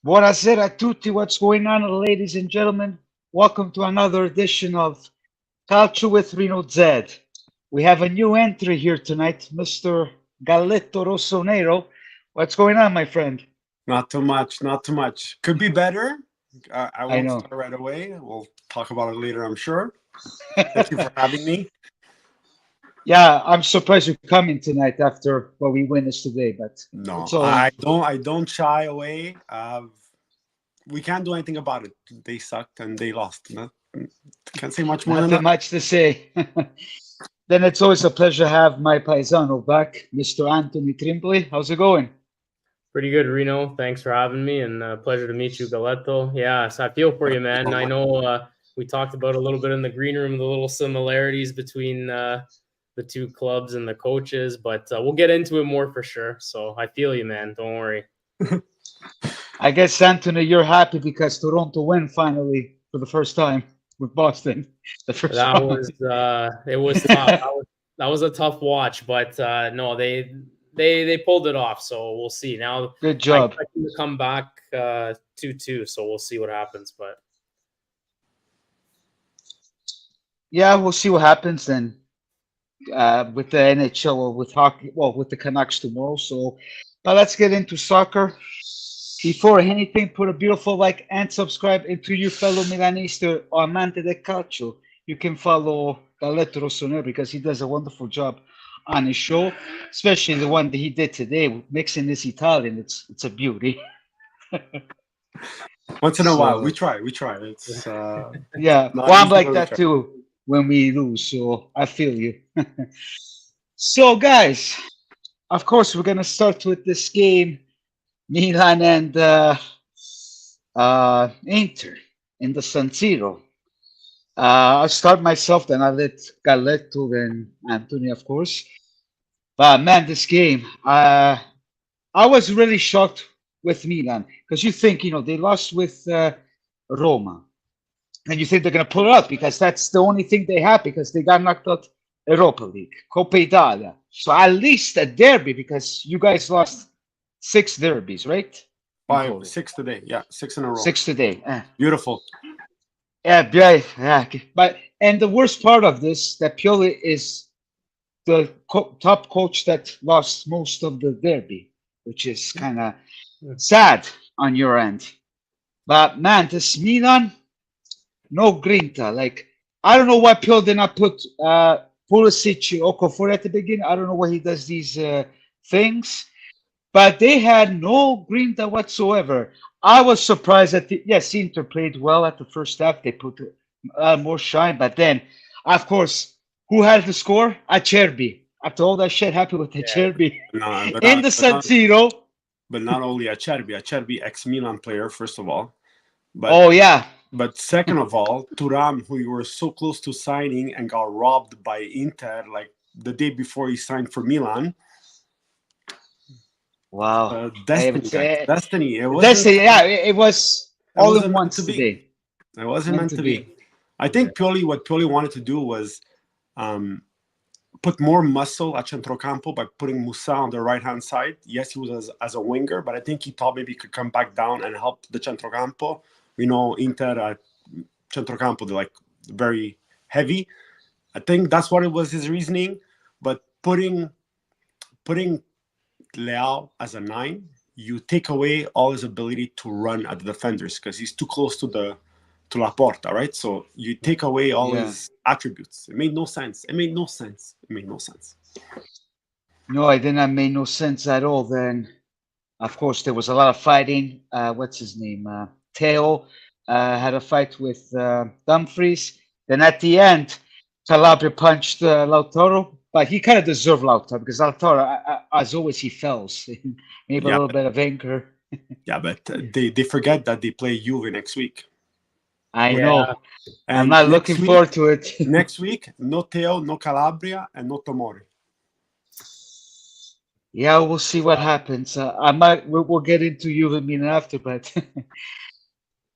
Buonasera a tutti. What's going on, ladies and gentlemen? Welcome to another edition of Calcio with Reno Z. We have a new entry here tonight, Mr. Galletto Rossonero. What's going on, my friend? Not too much, not too much. Could be better. I I won't know. start right away. We'll talk about it later, I'm sure. Thank you for having me. Yeah, I'm surprised you're coming tonight after what we witnessed today, but it's No, all I don't shy away. We can't do anything about it. They sucked and they lost. Can't say much more than nothing that. much to say. Then it's always a pleasure to have my paisano back, Mr. Anthony Trimbley. How's it going? Pretty good, Reno. Thanks for having me, and pleasure to meet you, Galetto. Yeah, so I feel for you, man. I know we talked about a little bit in the green room, the little similarities between the two clubs and the coaches, but we'll get into it more for sure. So I feel you, man. Don't worry. I guess, Anthony, you're happy because Toronto win finally for the first time with Boston. The first That round. was it was tough. That was a tough watch, but no, they pulled it off. So we'll see. Now, Good job. I expect them to come back 2-2. So we'll see what happens. But Yeah, we'll see what happens then with the NHL or with hockey, well, with the Canucks tomorrow. So, but let's get into soccer. Before anything, put a beautiful like and subscribe into you fellow Milanista or amante del calcio. You can follow Galletto Rossonero because he does a wonderful job on his show, especially the one that he did today, mixing this Italian. It's a beauty. Once in a while, So- we try. It's Yeah, Not well, I'm easy, like but we that try. too when we lose, so I feel you. So, guys, of course, we're gonna start with this game, Milan and Inter in the San Siro. I'll start myself, then I'll let Galletto, then Anthony, of course. But man, this game, I was really shocked with Milan because you think, they lost with Roma, and you think they're going to pull it out because that's the only thing they have because they got knocked out Europa League, Coppa Italia. So at least a derby because you guys lost 6 derbies, right? In total. 5, 6 today. Yeah, 6 in a row. 6 today. Beautiful. Yeah. But and the worst part of this, that Pioli is the top coach that lost most of the derby, which is kind of sad on your end. But man, this Milan, no grinta. Like I don't know why Pioli did not put Pulisic Okafor at the beginning. I don't know why he does these things, but they had no grinta whatsoever. I was surprised that yes, Inter played well at the first half. They put more shine, but then, of course, who had the score? Acerbi. After all that shit happened with Acerbi No, but in not- the but San not- Siro. But not only Acerbi ex-Milan player, first of all. But Oh yeah, But second of all, Thuram, who you were so close to signing and got robbed by Inter like the day before he signed for Milan. wow. Destiny, would guys. say- Destiny. It wasn't, That's yeah. It was all wasn't in meant once to be. today. It wasn't Meant meant to to be. be. I think what Pioli wanted to do was put more muscle at centrocampo by putting Musa on the right-hand side. Yes, he was as a winger, but I think he thought maybe he could come back down and help the centrocampo. We know Inter at centrocampo, they're like very heavy. I think that's what it was his reasoning. But putting Leao as a 9, you take away all his ability to run at the defenders because he's too close to La Porta, right? So you take away all Yeah. his attributes. It made no sense. No, I did not make no sense at all. Then, of course, there was a lot of fighting. What's his name? Teo had a fight with Dumfries. Then at the end, Calabria punched Lautaro, but he kind of deserved Lautaro because Lautaro, as always, he fells. Maybe a Yeah, little bit of anger. Yeah, but they forget that they play Juve next week. I Yeah. know. I'm And not next looking week- forward to it. Next week, no Teo, no Calabria, and no Tomori. Yeah, we'll see what happens. We'll get into you and me after, but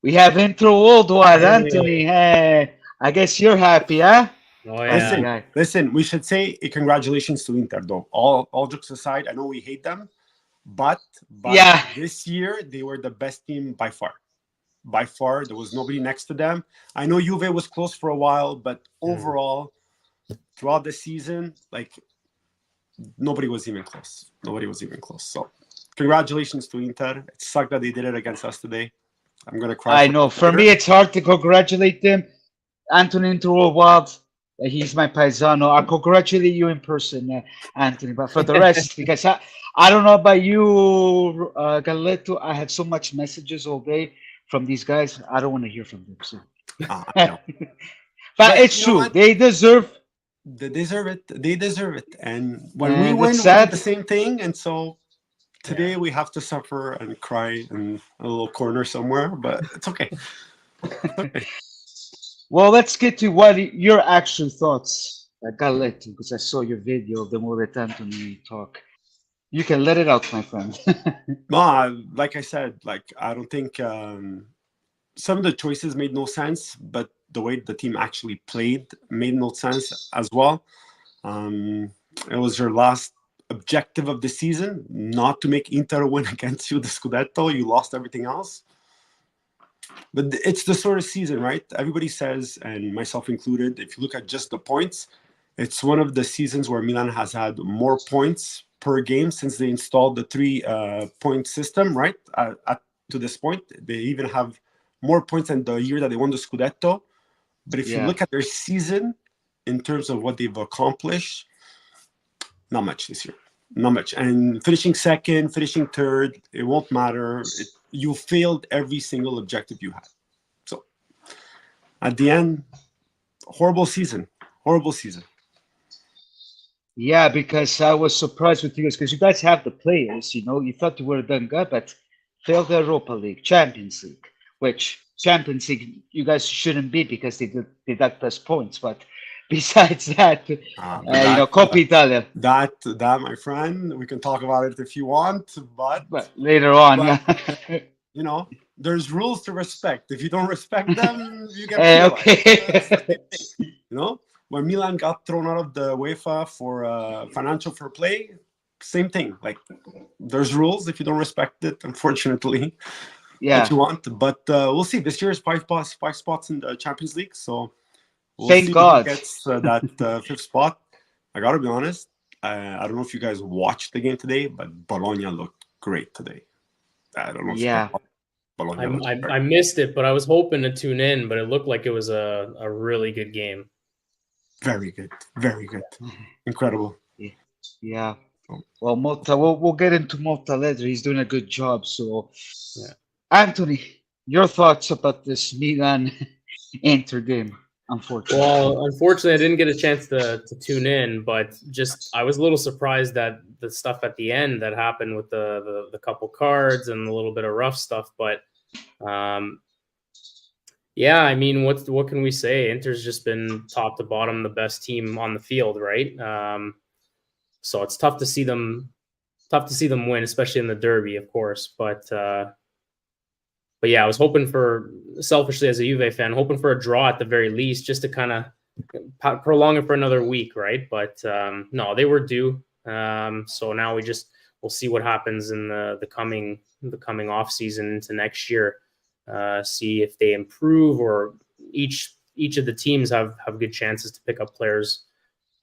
we have intro worldwide, Anthony. Hey, I guess you're happy, huh? oh yeah, Listen, we should say congratulations to Inter, though. All jokes aside, I know we hate them, But Yeah. this year they were the best team by far. By far, there was nobody next to them. I know Juve was close for a while, but overall, throughout the season, like nobody was even close. Nobody was even close. So, congratulations to Inter. It sucked that they did it against us today. I'm gonna cry. I know. For me, it's hard to congratulate them. Anthony Wild, he's my paisano. I congratulate you in person, Anthony. But for the rest, because I don't know about you, Galeto, I had so much messages all day from these guys. I don't want to hear from them. So. I know. But it's you know true. what? They deserve. They deserve it. They deserve it. And when And we it's win, we sad. did the same thing. And so today we have to suffer and cry in a little corner somewhere, but it's okay. Okay. Well, let's get to what your actual thoughts, Galeto, because I saw your video of the Mure Anthony talk. You can let it out, my friend. No, like I said, like I don't think some of the choices made no sense, but the way the team actually played made no sense as well. It was your last objective of the season, not to make Inter win against you the Scudetto. You lost everything else. But it's the sort of season, right? Everybody says, and myself included, if you look at just the points, it's one of the seasons where Milan has had more points per game since they installed the 3-point system, right? To this point, they even have more points than the year that they won the Scudetto. But if you look at their season in terms of what they've accomplished, not much this year. Not much. And finishing second, finishing third, it won't matter. You failed every single objective you had. So at the end, horrible season. Horrible season. Yeah, because I was surprised with you guys because you guys have the players, you thought you were done good, but failed the Europa League, Champions League, which Champions League you guys shouldn't be because they deduct us points. But besides that, Coppa Italia. That, my friend, we can talk about it if you want, but later on, there's rules to respect. If you don't respect them, you get penalized. Okay. When Milan got thrown out of the UEFA for financial fair play, same thing. Like, there's rules. If you don't respect it, unfortunately, what you want. But we'll see. This year is five spots in the Champions League, so we'll Thank see God. who gets that fifth spot. I gotta be honest. I don't know if you guys watched the game today, but Bologna looked great today. I don't know. If I missed it, but I was hoping to tune in. But it looked like it was a really good game. Very good, very good, incredible. Yeah. Well, Mota, we'll get into Mota later. He's doing a good job. So, Anthony, your thoughts about this Milan Inter game? Unfortunately. Well, unfortunately, I didn't get a chance to tune in, but I was a little surprised that the stuff at the end that happened with the couple cards and a little bit of rough stuff. But yeah, I mean, what can we say? Inter's just been top to bottom the best team on the field, right? So it's tough to see them win, especially in the derby, of course. But yeah, I was hoping selfishly as a Juve fan, hoping for a draw at the very least, just to kind of prolong it for another week, right? But no, they were due. So now we'll see what happens in the coming off season into next year. See if they improve, or each of the teams have good chances to pick up players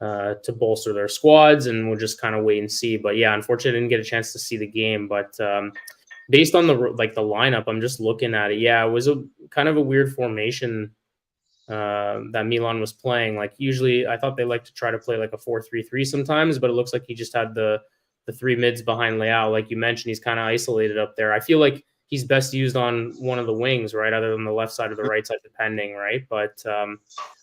to bolster their squads, and we'll just kind of wait and see. But yeah, unfortunately, I didn't get a chance to see the game. But based on the lineup, I'm just looking at it. Yeah, it was a kind of a weird formation that Milan was playing. Like, usually, I thought they like to try to play like a 4-3-3 sometimes, but it looks like he just had the three mids behind Leao. Like you mentioned, he's kind of isolated up there. I feel like he's best used on one of the wings, right? Other than the left side or the right side, depending, right? But I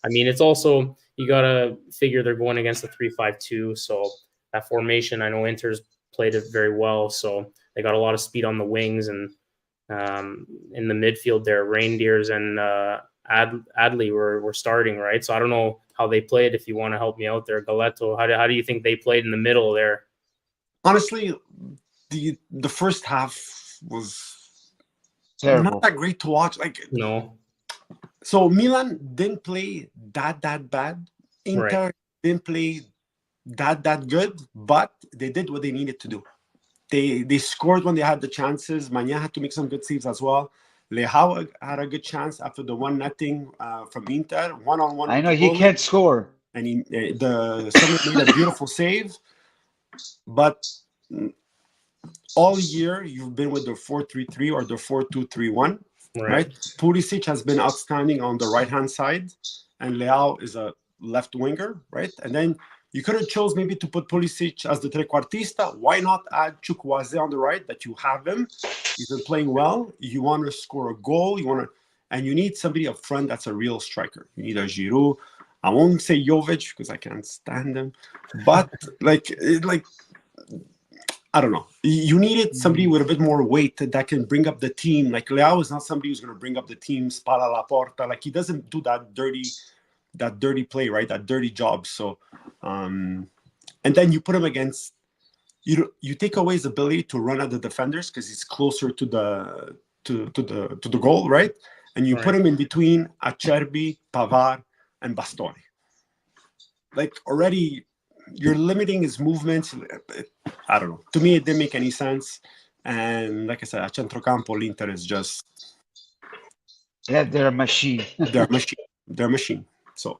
mean, it's also, you got to figure they're going against the 3-5-2. So that formation, I know Inter's played it very well. So they got a lot of speed on the wings, and in the midfield there, Reindeers and Adli were starting, right? So I don't know how they played. If you want to help me out there, Galeto, how do you think they played in the middle there? Honestly, the first half was terrible. Not that great to watch. No. So Milan didn't play that bad. Inter didn't play that good, but they did what they needed to do. They scored when they had the chances. Magnan had to make some good saves as well. Leao had a good chance after the 1-0 from Inter, one-on-one I with know the he goalie, can't score. and the center made a beautiful save. But all year you've been with the 4-3-3 or the 4-2-3-1, right? Pulisic has been outstanding on the right-hand side, and Leao is a left winger, right? And then you could have chose maybe to put Pulisic as the trequartista. Why not add Chukwueze on the right? That you have him. He's been playing well. You want to score a goal. And you need somebody up front that's a real striker. You need a Giroud. I won't say Jovic because I can't stand him, but like I don't know. You needed somebody with a bit more weight that can bring up the team. Like Leao is not somebody who's going to bring up the team, spalla la porta. Like he doesn't do that dirty play, right? That dirty job. So, and then you put him against. You take away his ability to run at the defenders because he's closer to the goal, right? And you put him in between Acerbi, Pavard, and Bastoni. Like already, you're limiting his movements. I don't know. To me, it didn't make any sense. And like I said, at centrocampo, l'Inter is just they're a machine. They're a machine. So,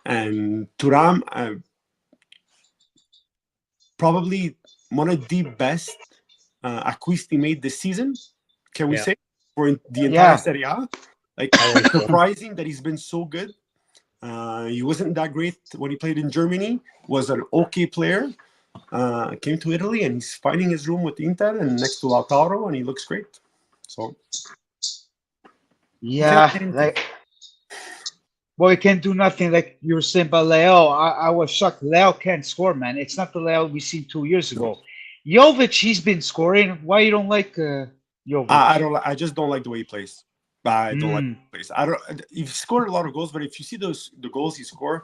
and Thuram, probably one of the best acquisti made this season. Can we say for the entire Serie A? Like surprising that he's been so good. He wasn't that great when he played in Germany. Was an okay player. Came to Italy and he's finding his room with Inter and next to Lautaro, and he looks great. So he can't do nothing. Like you were saying about Leao, I was shocked. Leao can't score, man. It's not the Leao we seen 2 years ago. Jovic, he's been scoring. Why you don't like Jovic? I just don't like the way he plays. I don't like the way he plays. He's scored a lot of goals, but if you see the goals he scored,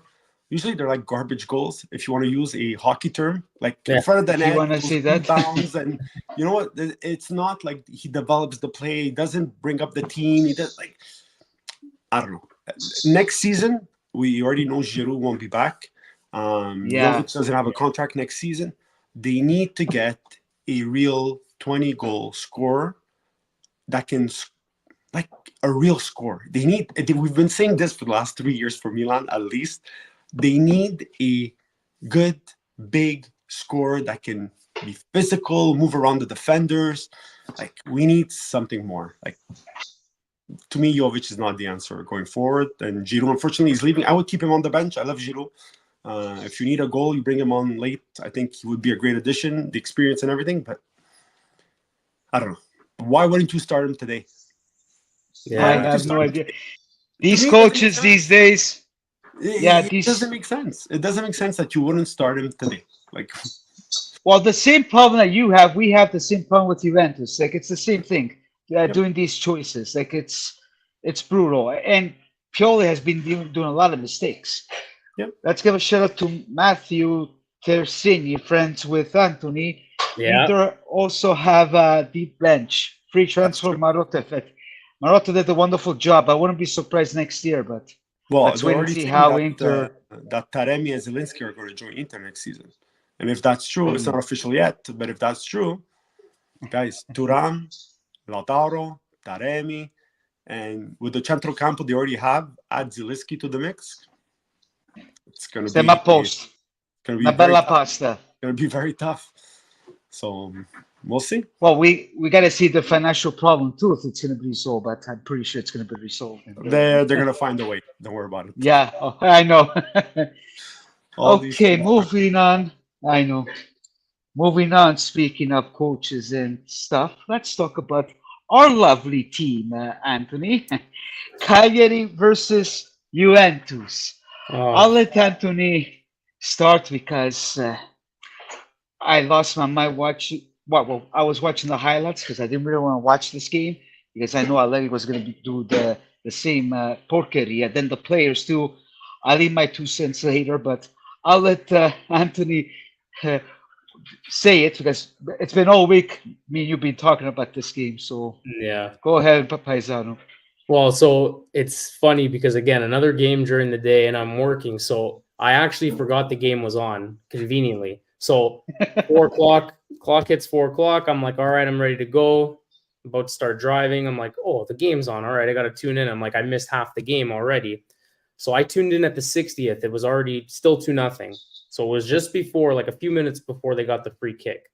usually they're like garbage goals. If you want to use a hockey term, like in front of the net, you want to say that? Bounds, and you know what? It's not like he develops the play. He doesn't bring up the team. He does like I don't know. Next season, we already know Giroud won't be back. Jovic doesn't have a contract next season. They need to get a real 20-goal scorer that can, like a real scorer. We've been saying this for the last 3 years for Milan, at least. They need a good, big scorer that can be physical, move around the defenders. Like, we need something more. Like, to me, Jovic is not the answer going forward. And Giroud, unfortunately, is leaving. I would keep him on the bench. I love Giroud. If you need a goal, you bring him on late. I think he would be a great addition, the experience and everything. But I don't know. Why wouldn't you start him today? I have no idea. These coaches these days, it doesn't make sense. It doesn't make sense that you wouldn't start him today. Like, well, the same problem that you have, we have the same problem with Juventus. Like, it's the same thing. Doing these choices, like it's brutal. And Pioli has been doing a lot of mistakes. Yep. Let's give a shout out to Matthew Tersini, friends with Anthony. Inter also have a deep bench, free transfer Marotta effect. Marotta did a wonderful job. I wouldn't be surprised next year, but let's wait and see how Inter. That Taremi and Zielinski are going to join Inter next season. And if that's true, it's not official yet, but if that's true, guys, Thuram, Lautaro, Taremi, and with the centrocampo they already have, add Zielinski to the mix. It's going to be una bella pasta. Going to be very tough. So we'll see. Well, we got to see the financial problem too if it's going to be resolved, but I'm pretty sure it's going to be resolved. They're going to find a way. Don't worry about it. Yeah, I know. Okay, moving on. I know. Moving on, speaking of coaches and stuff, let's talk about our lovely team, Anthony. Cagliari versus Juventus. I'll let Anthony start because I lost my mind watching. Well, I was watching the highlights because I didn't really want to watch this game because I know Allegri was going to do the same porqueria. Then the players too. I'll leave my 2 cents later, but I'll let Anthony say it because it's been all week. Me and you've been talking about this game, so go ahead, Paisano. Well, so it's funny because again, another game during the day, and I'm working, so I actually forgot the game was on conveniently. So 4 o'clock, clock hits 4 o'clock. I'm like, all right, I'm ready to go. About to start driving. I'm like, oh, the game's on. All right, I got to tune in. I'm like, I missed half the game already. So I tuned in at the 60th. It was already still 2-0. So it was just before, like a few minutes before they got the free kick.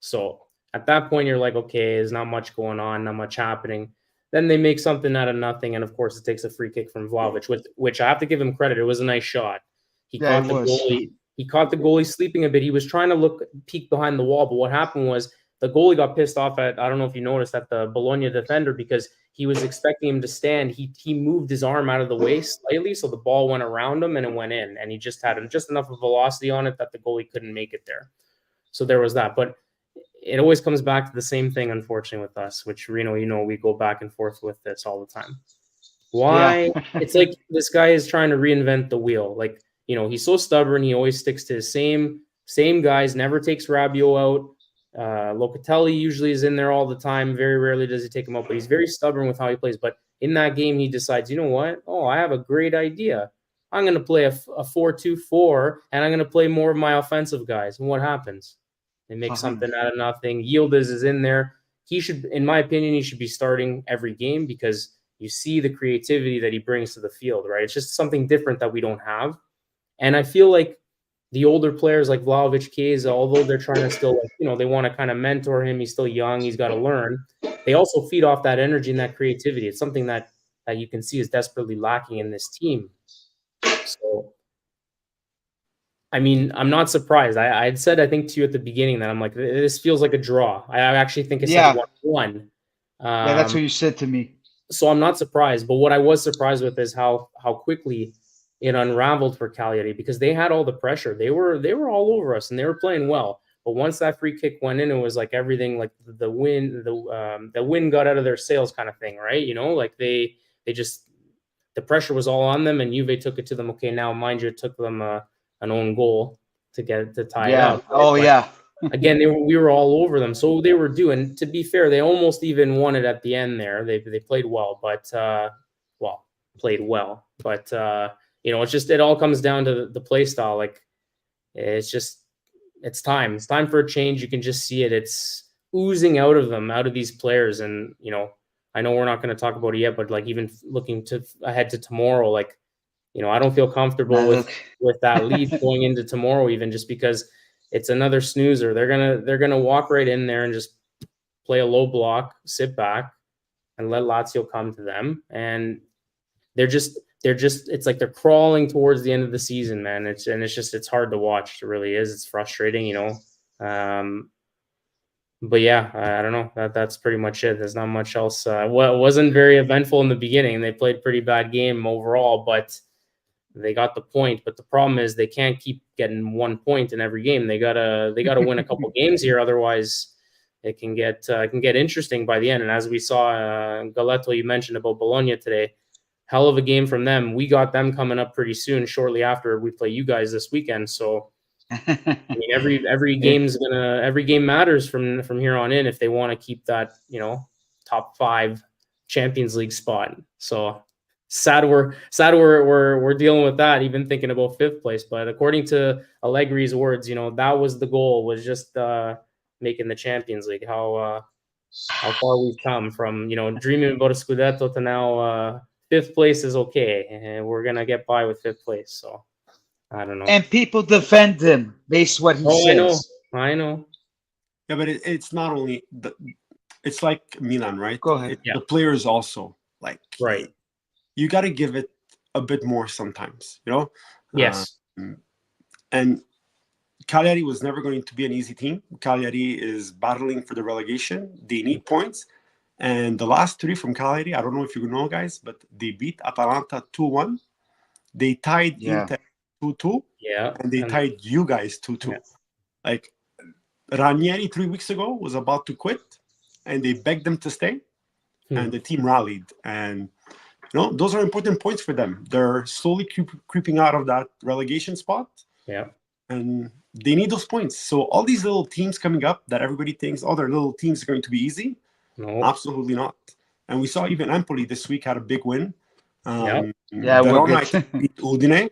So at that point, you're like, okay, there's not much going on, not much happening. Then they make something out of nothing. And of course, it takes a free kick from Vlahovic, which I have to give him credit. It was a nice shot. He caught the goalie. He caught the goalie sleeping a bit. He was trying to peek behind the wall. But what happened was the goalie got pissed off I don't know if you noticed, at the Bologna defender, because he was expecting him to stand. He moved his arm out of the way slightly, so the ball went around him and it went in. And he just had just enough of velocity on it that the goalie couldn't make it there. So there was that. But it always comes back to the same thing, unfortunately, with us, which, Reno, we go back and forth with this all the time. Why? Yeah. It's like this guy is trying to reinvent the wheel. Like, he's so stubborn. He always sticks to his same guys, never takes Rabiot out. Locatelli usually is in there all the time. Very rarely does he take him out, but he's very stubborn with how he plays. But in that game, he decides, you know what? Oh, I have a great idea. I'm going to play a 4-2-4, and I'm going to play more of my offensive guys. And what happens? They make something out of nothing. Yildiz is in there. He should, in my opinion, he should be starting every game, because you see the creativity that he brings to the field, right? It's just something different that we don't have. And I feel like the older players like Vlahovic, Chiesa, although they're trying to still, they want to kind of mentor him. He's still young. He's got to learn. They also feed off that energy and that creativity. It's something that you can see is desperately lacking in this team. So, I mean, I'm not surprised. I had said, I think to you at the beginning, that I'm like, this feels like a draw. I actually think it's like 1-1. Yeah, that's what you said to me. So I'm not surprised. But what I was surprised with is how quickly it unraveled for Cagliari, because they had all the pressure. They were all over us and they were playing well. But once that free kick went in, it was like everything, like the wind got out of their sails kind of thing, right? Like they just, the pressure was all on them, and Juve took it to them. Okay, now mind you, it took them an own goal to tie it up. Right? Oh, yeah. Again, we were all over them, so they were due. And to be fair, they almost even won it at the end there. They played well, but it's just, it all comes down to the play style. Like, it's time. It's time for a change. You can just see it. It's oozing out of them, out of these players. And, I know we're not going to talk about it yet, but like, even looking ahead to tomorrow, like, I don't feel comfortable with that lead going into tomorrow, even, just because it's another snoozer. They're gonna walk right in there and just play a low block, sit back, and let Lazio come to them. And they're just it's like they're crawling towards the end of the season, man. It's hard to watch. It really is. It's frustrating, But yeah, I don't know. That's pretty much it. There's not much else. It wasn't very eventful in the beginning. They played a pretty bad game overall, but they got the point. But the problem is they can't keep getting 1 point in every game. They gotta win a couple games here, otherwise it can get interesting by the end. And as we saw, Galetto, you mentioned about Bologna today. Hell of a game from them. We got them coming up pretty soon, shortly after we play you guys this weekend. So I mean, every game matters from here on in if they want to keep that top 5 Champions League spot. So sad we're dealing with that, even thinking about 5th place. But according to Allegri's words, that was the goal, was just making the Champions League. How far we've come from dreaming about a Scudetto to now 5th place is okay, and we're gonna get by with 5th place. So I don't know. And people defend him based what he says. I know. Yeah, but it's not only it's like Milan, right? Go ahead. The players also, like, right. You got to give it a bit more sometimes, Yes. And Cagliari was never going to be an easy team. Cagliari is battling for the relegation. They need points. And the last 3 from Cagliari, I don't know if you know, guys, but they beat Atalanta 2-1. They tied Inter 2-2. Yeah. And they tied you guys 2-2. Yeah. Like, Ranieri 3 weeks ago was about to quit, and they begged them to stay. And the team rallied. And, those are important points for them. They're slowly creeping out of that relegation spot. Yeah. And they need those points. So all these little teams coming up that everybody thinks, their little teams are going to be easy. No. Absolutely not. And we saw even Empoli this week had a big win. Verona beat Udine.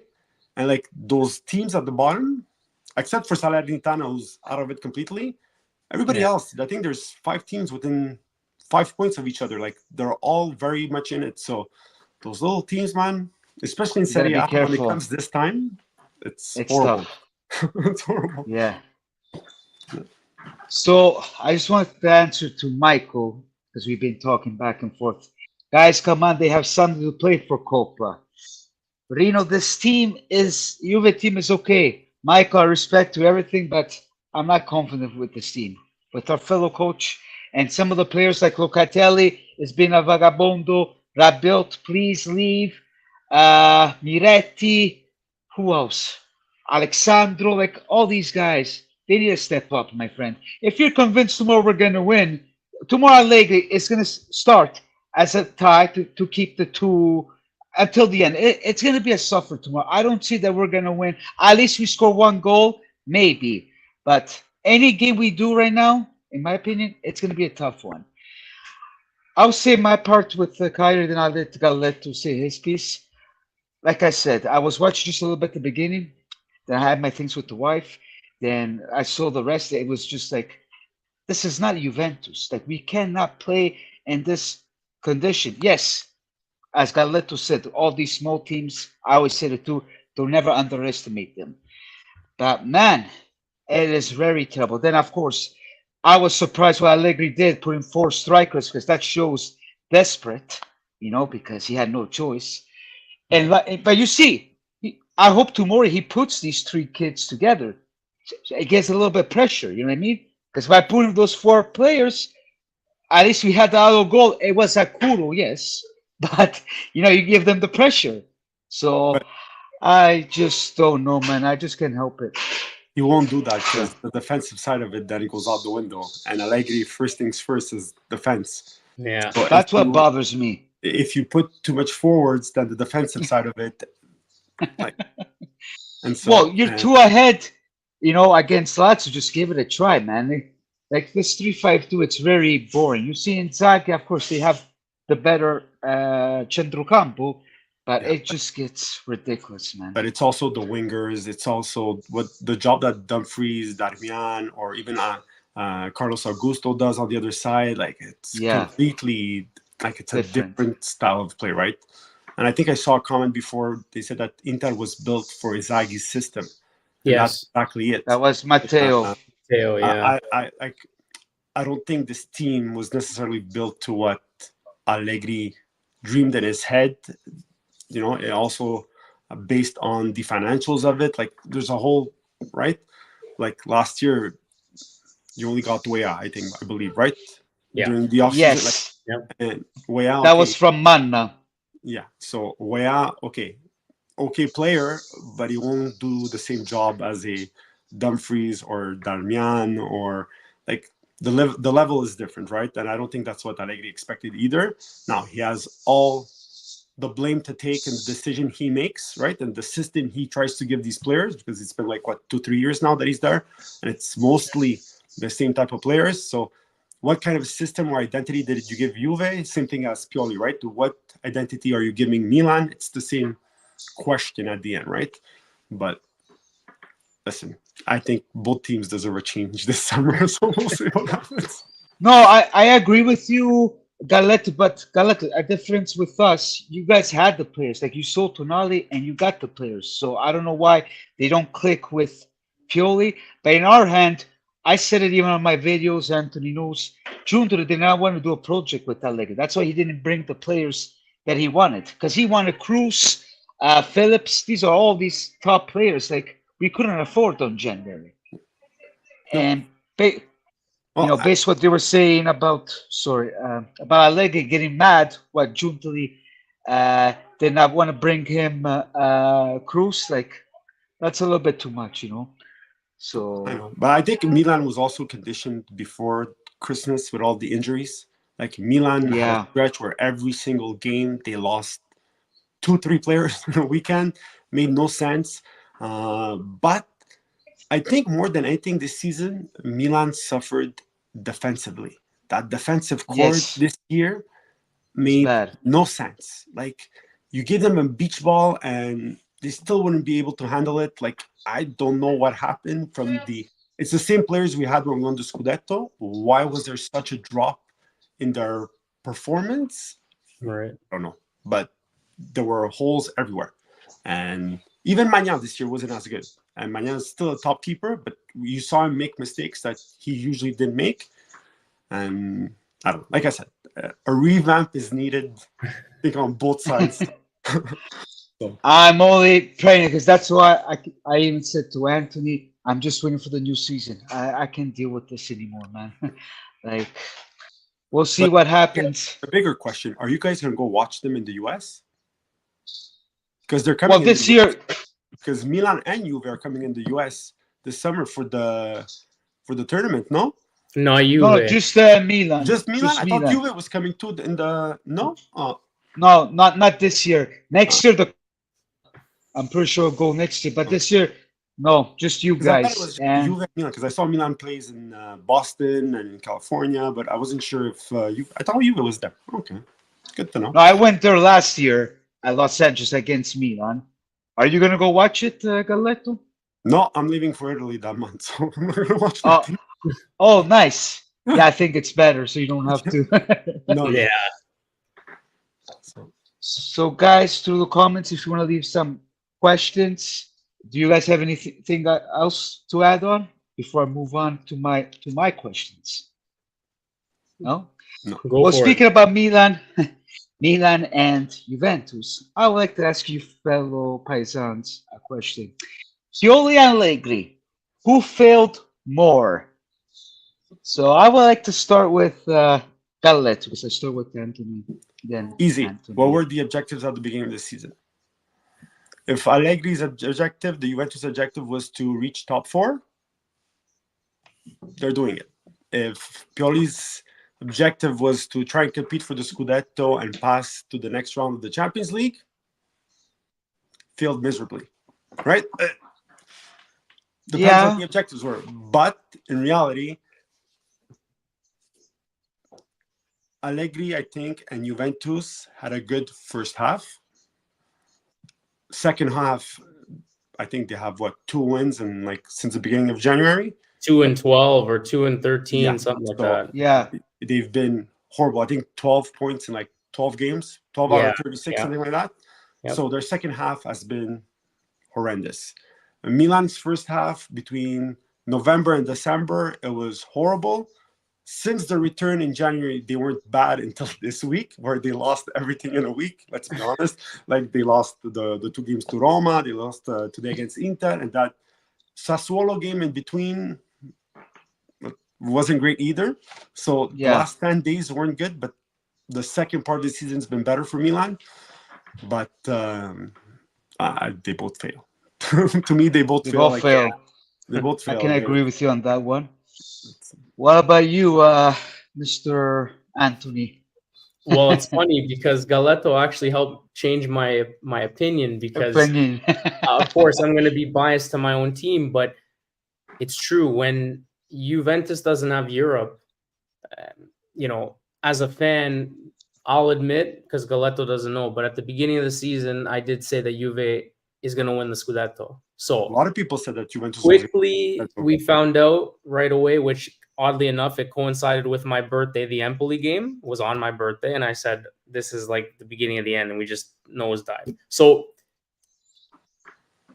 And like those teams at the bottom, except for Salernitana, who's out of it completely. Everybody else, I think there's 5 teams within 5 points of each other. Like they're all very much in it. So those little teams, man, especially in You gotta Serie be A, when it careful. comes this time, it's It's horrible. tough. It's horrible. Yeah. So I just wanted to answer to Michael because we've been talking back and forth. Guys, come on, they have something to play for Copa. Reno, this team is Juve team is okay. Michael, I respect to everything, but I'm not confident with this team. With our fellow coach and some of the players like Locatelli has been a vagabondo. Rabiot, please leave. Miretti, who else? Alexandro, like all these guys, they need to step up, my friend. If you're convinced tomorrow we're going to win, tomorrow Allegri is going to start as a tie to keep the two until the end. It's going to be a suffer tomorrow. I don't see that we're going to win. At least we score 1 goal, maybe. But any game we do right now, in my opinion, it's going to be a tough one. I'll say my part with Kyrie, then I'll let Galletto say his piece. Like I said, I was watching just a little bit at the beginning. Then I had my things with the wife. Then I saw the rest. It was just like, this is not Juventus. Like, we cannot play in this condition. Yes, as Galletto said, all these small teams, I always say it too, don't never underestimate them. But man, it is very terrible. Then, of course, I was surprised what Allegri did, putting 4 strikers, because that shows desperate, because he had no choice. But you see, I hope tomorrow he puts these 3 kids together. So it gets a little bit of pressure, you know what I mean? Because by putting those 4 players, at least we had the other goal. It was a Kuro, yes. But, you give them the pressure. So I just don't know, man. I just can't help it. You won't do that because the defensive side of it then goes out the window. And Allegri, first things first, is defense. Yeah. So that's what bothers me. If you put too much forwards, then the defensive side of it, and so. Well, you're 2 ahead, against Lazio. Just give it a try, man. Like this 3-5-2, it's very boring. You see inzaghi, of course, they have the better centrocampo, but it just gets ridiculous, man. But it's also the wingers. It's also what the job that Dumfries, Darmian, or even Carlos Augusto does on the other side. Like it's completely it's a different style of play, right? And I think I saw a comment before. They said that Inter was built for Inzaghi's system. Yes, that's exactly it. That was Matteo. Yeah. I don't think this team was necessarily built to what Allegri dreamed in his head. It also based on the financials of it. Like there's a whole, right? Like last year, you only got Della, I believe, right? Yeah. During the offseason. Yes. And Della, that was from Manna. Yeah. So Della, okay player, but he won't do the same job as a Dumfries or Darmian or like the level is different, right? And I don't think that's what Allegri expected either. Now he has all the blame to take in the decision he makes, right? And the system he tries to give these players, because it's been like 2-3 years now that he's there, and it's mostly the same type of players. So what kind of system or identity did you give Juve? Same thing as Pioli, right? What identity are you giving Milan? It's the same question at the end, right? But listen, I think both teams deserve a change this summer, so we'll see what happens. No, I agree with you, Galletto, but Galletto, a difference with us, you guys had the players. Like you sold Tonali and you got the players. So I don't know why they don't click with Pioli. But in our hand, I said it even on my videos, Anthony knows, Giuntoli did not want to do a project with Allegri. That's why he didn't bring the players that he wanted. Because he wanted Cruz, Phillips. These are all these top players. Like we couldn't afford them generally. And based what they were saying about Allegri getting mad, what Giuntoli did not want to bring him Cruz, like that's a little bit too much, So I know, but I think Milan was also conditioned before Christmas with all the injuries. Like Milan had a stretch where every single game they lost 2-3 players in a weekend, made no sense. But I think more than anything this season, Milan suffered defensively. That defensive core this year made no sense. Like you give them a beach ball and they still wouldn't be able to handle it. Like, I don't know what happened from the. It's the same players we had when we won the Scudetto. Why was there such a drop in their performance? Right. I don't know, but there were holes everywhere, and even Magnan this year wasn't as good. And Magnan is still a top keeper, but you saw him make mistakes that he usually didn't make. And I don't know. Like I said, a revamp is needed, I think, on both sides. So. I'm only praying because that's why I even said to Anthony, I'm just waiting for the new season. I can't deal with this anymore, man. Like, we'll see But what happens. the bigger question: are you guys gonna go watch them in the US? Because they're coming. Well, this year, because Milan and Juve are coming in the US this summer for the tournament. No, No, you. no, just Milan. just Milan. Just I Milan. thought Juve was coming too in the no. No, not this year. Next year, I'm pretty sure it'll go next year. But this year, no, just you I thought it guys. was And Juve and Milan because I saw Milan plays in Boston and in California, but I wasn't sure if I thought Juve was there. Okay, good to know. no, I went there last year at Los Angeles against Milan. Are you gonna go watch it, Galletto? No, I'm leaving for Italy that month, so I'm not gonna watch Oh, that. oh, nice. Yeah, I think it's better, so you don't have to. No, Yeah. So, guys, through the comments, if you want to leave some questions, do you guys have anything else to add on before I move on to my questions? No. Go Well, for speaking it. about Milan, Milan and Juventus, I would like to ask you, fellow paisans, a question. Pioli and Allegri, who failed more? So I would like to start with Gallet, because I start with Anthony. Then easy. Anthony. What were the objectives at the beginning of the season? If Allegri's objective, the Juventus objective, was to reach top 4, they're doing it. If Pioli's objective was to try and compete for the Scudetto and pass to the next round of the Champions League, failed miserably, right? Depends what the objectives were. But in reality, Allegri, I think, and Juventus had a good first half. Second half, I think they have 2 wins and since the beginning of January. 2-12 or 2-13, Yeah, something like so that. Yeah. They've been horrible. I think 12 points in 12 games, 12 out of 36, something like that. Yep. So their second half has been horrendous. And Milan's first half, between November and December, it was horrible. Since the return in January, they weren't bad until this week, where they lost everything in a week. Let's be honest. They lost the 2 games to Roma. They lost today against Inter. And that Sassuolo game in between wasn't great either. So the last 10 days weren't good, but the second part of the season has been better for Milan. But they both fail. To me, they both fail. They both fail. I can agree with you on that one. What about you, Mr. Anthony? Well, it's funny because Galletto actually helped change my opinion because, of course, I'm going to be biased to my own team, but it's true. When Juventus doesn't have Europe, as a fan, I'll admit, because Galletto doesn't know, but at the beginning of the season, I did say that Juve is going to win the Scudetto. So a lot of people said that Juventus quickly we found out right away, which oddly enough, it coincided with my birthday. The Empoli game was on my birthday, and I said, this is the beginning of the end, and we just nosedived. So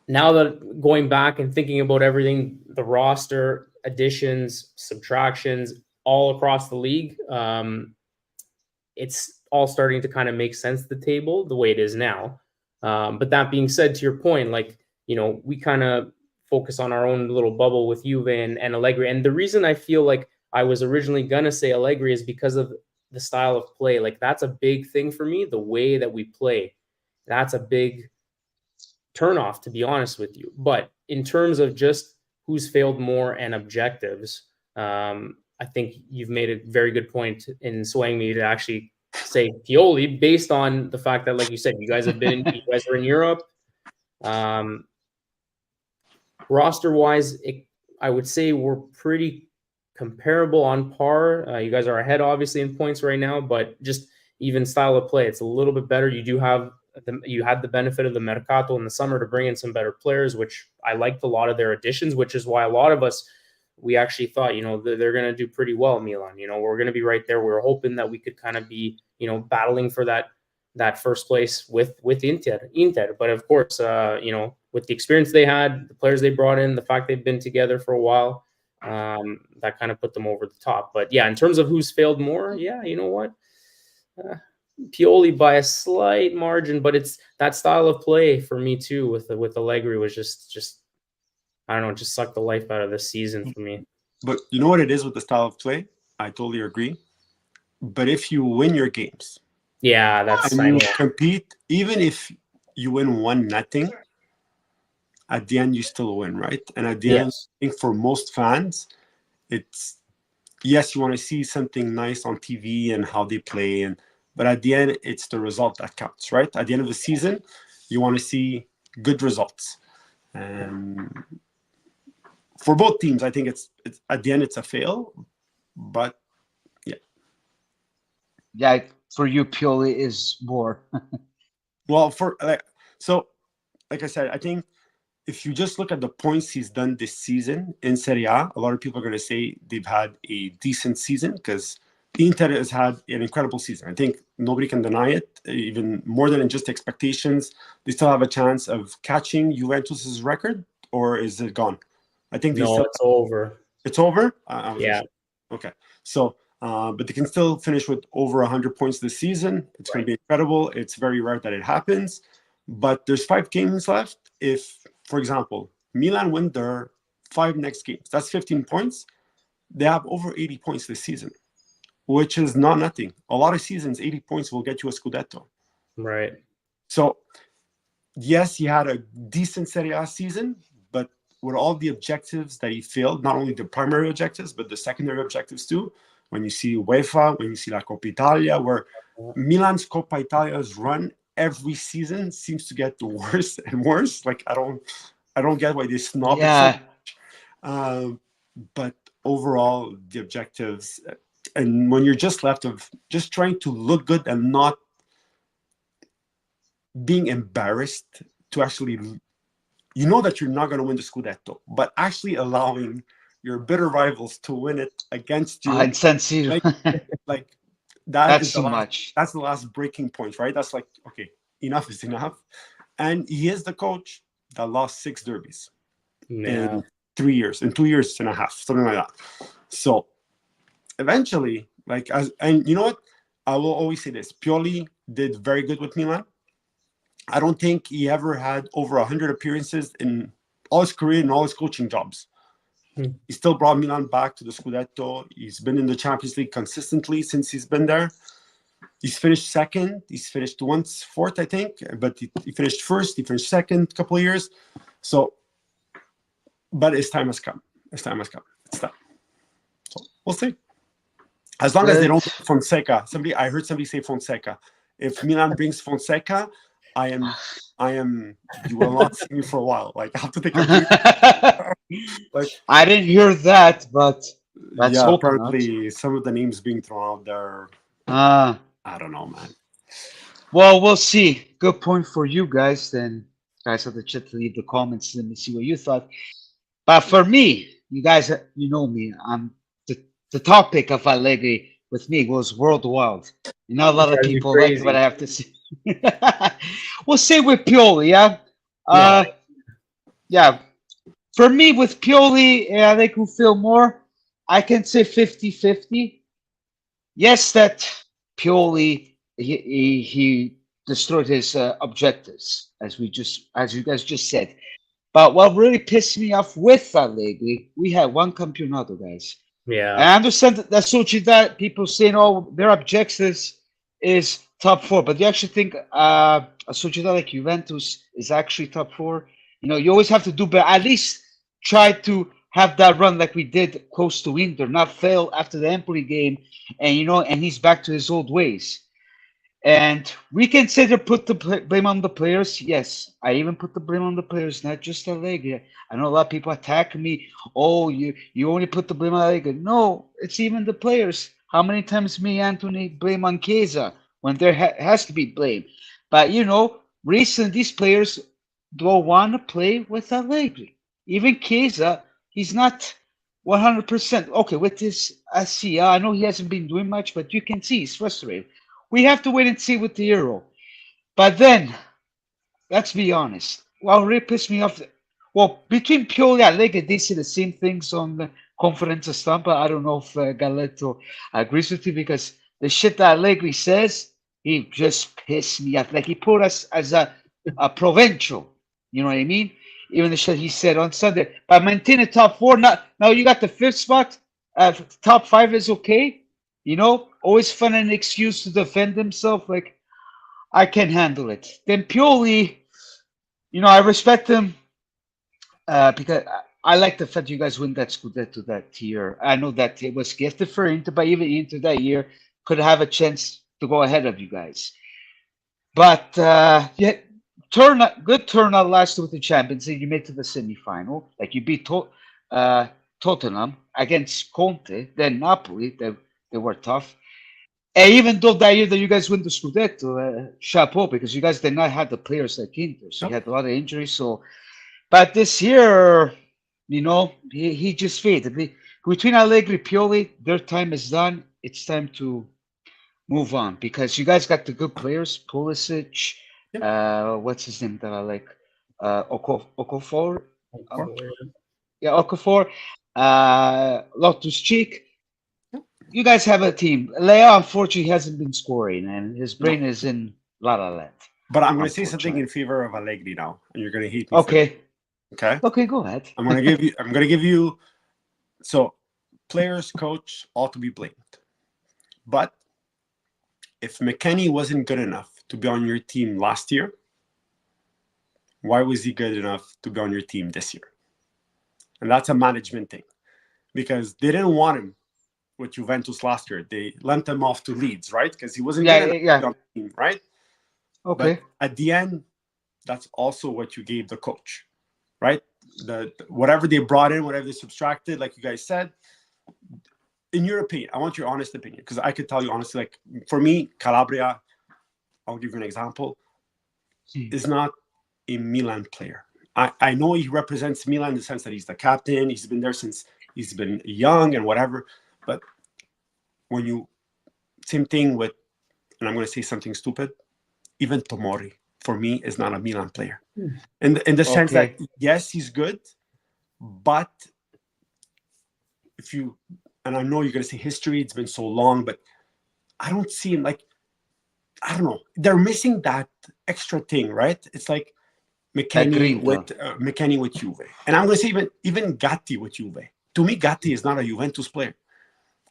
now that going back and thinking about everything, the roster, additions, subtractions, all across the league, it's all starting to kind of make sense, the table, the way it is now. But that being said, to your point, we kind of focus on our own little bubble with Juve and Allegri. And the reason I feel like I was originally going to say Allegri is because of the style of play. That's a big thing for me, the way that we play. That's a big turnoff, to be honest with you. But in terms of just who's failed more and objectives, I think you've made a very good point in swaying me to actually say Pioli, based on the fact that, like you said, you guys are in Europe. Roster wise, I would say we're pretty comparable, on par. You guys are ahead, obviously, in points right now, but just even style of play, it's a little bit better. You do have you had the benefit of the mercato in the summer to bring in some better players, which I liked a lot of their additions, which is why a lot of us, we actually thought, they're going to do pretty well, Milan. We're going to be right there. We were hoping that we could kind of be, battling for that first place with Inter. But of course, with the experience they had, the players they brought in, the fact they've been together for a while, that kind of put them over the top. But yeah, in terms of who's failed more, yeah, you know what? Pioli by a slight margin, but it's that style of play for me too with Allegri was just I don't know, just sucked the life out of this season for me. But you know what it is with the style of play? I totally agree. But if you win your games, yeah, that's and you compete, even if you win 1-0, at the end you still win, right? And at the end, I think for most fans, it's yes, you want to see something nice on TV and how they play, but at the end, it's the result that counts, right? At the end of the season, you want to see good results. And for both teams, I think it's at the end it's a fail, but yeah, for you, Pioli is more. Well, like I said, I think if you just look at the points he's done this season in Serie A, a lot of people are going to say they've had a decent season because Inter has had an incredible season. I think nobody can deny it, even more than just expectations. They still have a chance of catching Juventus's record, or is it gone? I think it's over. It's over? Yeah. Okay. So, but they can still finish with over 100 points this season. It's going to be incredible. It's very rare that it happens. But there's 5 games left. If, for example, Milan win their 5 next games, that's 15 points. They have over 80 points this season, which is not nothing. A lot of seasons, 80 points will get you a Scudetto. Right. So, yes, he had a decent Serie A season, but with all the objectives that he failed, not only the primary objectives, but the secondary objectives too, when you see UEFA, when you see La Coppa Italia, where Milan's Coppa Italia's run every season seems to get worse and worse. Like, I don't get why they snob it so much. But overall, the objectives, and when you're just left of just trying to look good and not being embarrassed to actually, you know that you're not going to win the Scudetto, but actually allowing your bitter rivals to win it against you. And San Siro. like that's too much. That's the last breaking point, right? That's like, okay, enough is enough. And he is the coach that lost 6 derbies in 3 years, in 2 years and a half, something like that. So eventually, and you know what? I will always say this. Pioli did very good with Milan. I don't think he ever had over 100 appearances in all his career and all his coaching jobs. He still brought Milan back to the Scudetto. He's been in the Champions League consistently since he's been there. He's finished second. He's finished once fourth, I think. But he finished first. He finished second a couple of years. So, but his time has come. It's time. So we'll see. As long as they don't Fonseca. I heard somebody say Fonseca. If Milan brings Fonseca, I am. You will not see me for a while. Like, I have to take a like, I didn't hear that, but that's apparently some of the names being thrown out there. I don't know, man. Well, we'll see. Good point for you guys. Then, guys, have the chat to leave the comments and let me see what you thought. But for me, you guys, you know me. I'm the topic of Allegri with me was worldwide. Not a lot of people like what I have to say. We'll say with Pioli, yeah. For me, with Pioli, they can feel more. I can say 50-50. Yes, that Pioli he destroyed his objectives, as you guys just said. But what really pissed me off with Allegri, we had one campeonato, guys. Yeah, I understand that Sociedad people saying, "Oh, their objectives is top 4," but do you actually think a Sociedad like Juventus is actually top 4? You always have to do better. At least try to have that run like we did close to Inter, not fail after the Empoli game, and he's back to his old ways. And we can say to put the blame on the players. Yes, I even put the blame on the players, not just Allegri. I know a lot of people attack me. Oh, you only put the blame on Allegri. No, it's even the players. How many times me, Anthony, blame on Chiesa when there has to be blame? But, recently these players don't want to play with Allegri. Even Chiesa, he's not 100%. Okay, with this SCA, I know he hasn't been doing much, but you can see he's frustrated. We have to wait and see with the Euro. But then, let's be honest. What really pissed me off, well, between Pioli and Allegri, they say the same things on the conference stampa. I don't know if Galletto agrees with you because the shit that Allegri says, he just pissed me off. Like he put us as a provincial. You know what I mean? Even the shit he said on Sunday. But maintain a top four. Now you got the fifth spot. Top five is okay. You know, always find an excuse to defend himself. Like, I can handle it. Then Pioli, you know, I respect him because I like the fact you guys win that Scudetto that year. I know that it was gifted for Inter, but even Inter that year could have a chance to go ahead of you guys. But yeah, good turnout last year with the Champions League. You made to the semi-final. Like you beat Tottenham against Conte, then Napoli. They were tough. And even though that year that you guys win the Scudetto, chapeau, because you guys did not have the players like Inter. So you had a lot of injuries. So, but this year, you know, he just faded. Between Allegri, Pioli, their time is done. It's time to move on because you guys got the good players, Pulisic, what's his name that I like, Okafor, yeah, Okafor, Loftus-Cheek. You guys have a team. Leo, unfortunately, hasn't been scoring, and his brain is in La La Land. But I'm going to say something in favor of Allegri now, and you're going to hate me. Okay. Okay. Okay, go ahead. I'm going to give you. So, players, coach, all to be blamed. But if McKennie wasn't good enough to be on your team last year, why was he good enough to be on your team this year? And that's a management thing, because they didn't want him with Juventus last year. They lent him off to Leeds, right? Because he wasn't good enough to be on the team, right? Okay. But at the end, that's also what you gave the coach, right? Whatever they brought in, whatever they subtracted, like you guys said. In your opinion, I want your honest opinion, because I could tell you honestly, like for me, Calabria, I'll give you an example, is not a Milan player. I know he represents Milan in the sense that he's the captain. He's been there since he's been young and whatever. But when you, same thing with, and I'm going to say something stupid, even Tomori, for me, is not a Milan player. In the sense that, yes, he's good, but if you, and I know you're going to say history, it's been so long, but I don't see him like, I don't know. They're missing that extra thing, right? It's like McKennie with Juve. And I'm going to say even Gatti with Juve. To me, Gatti is not a Juventus player.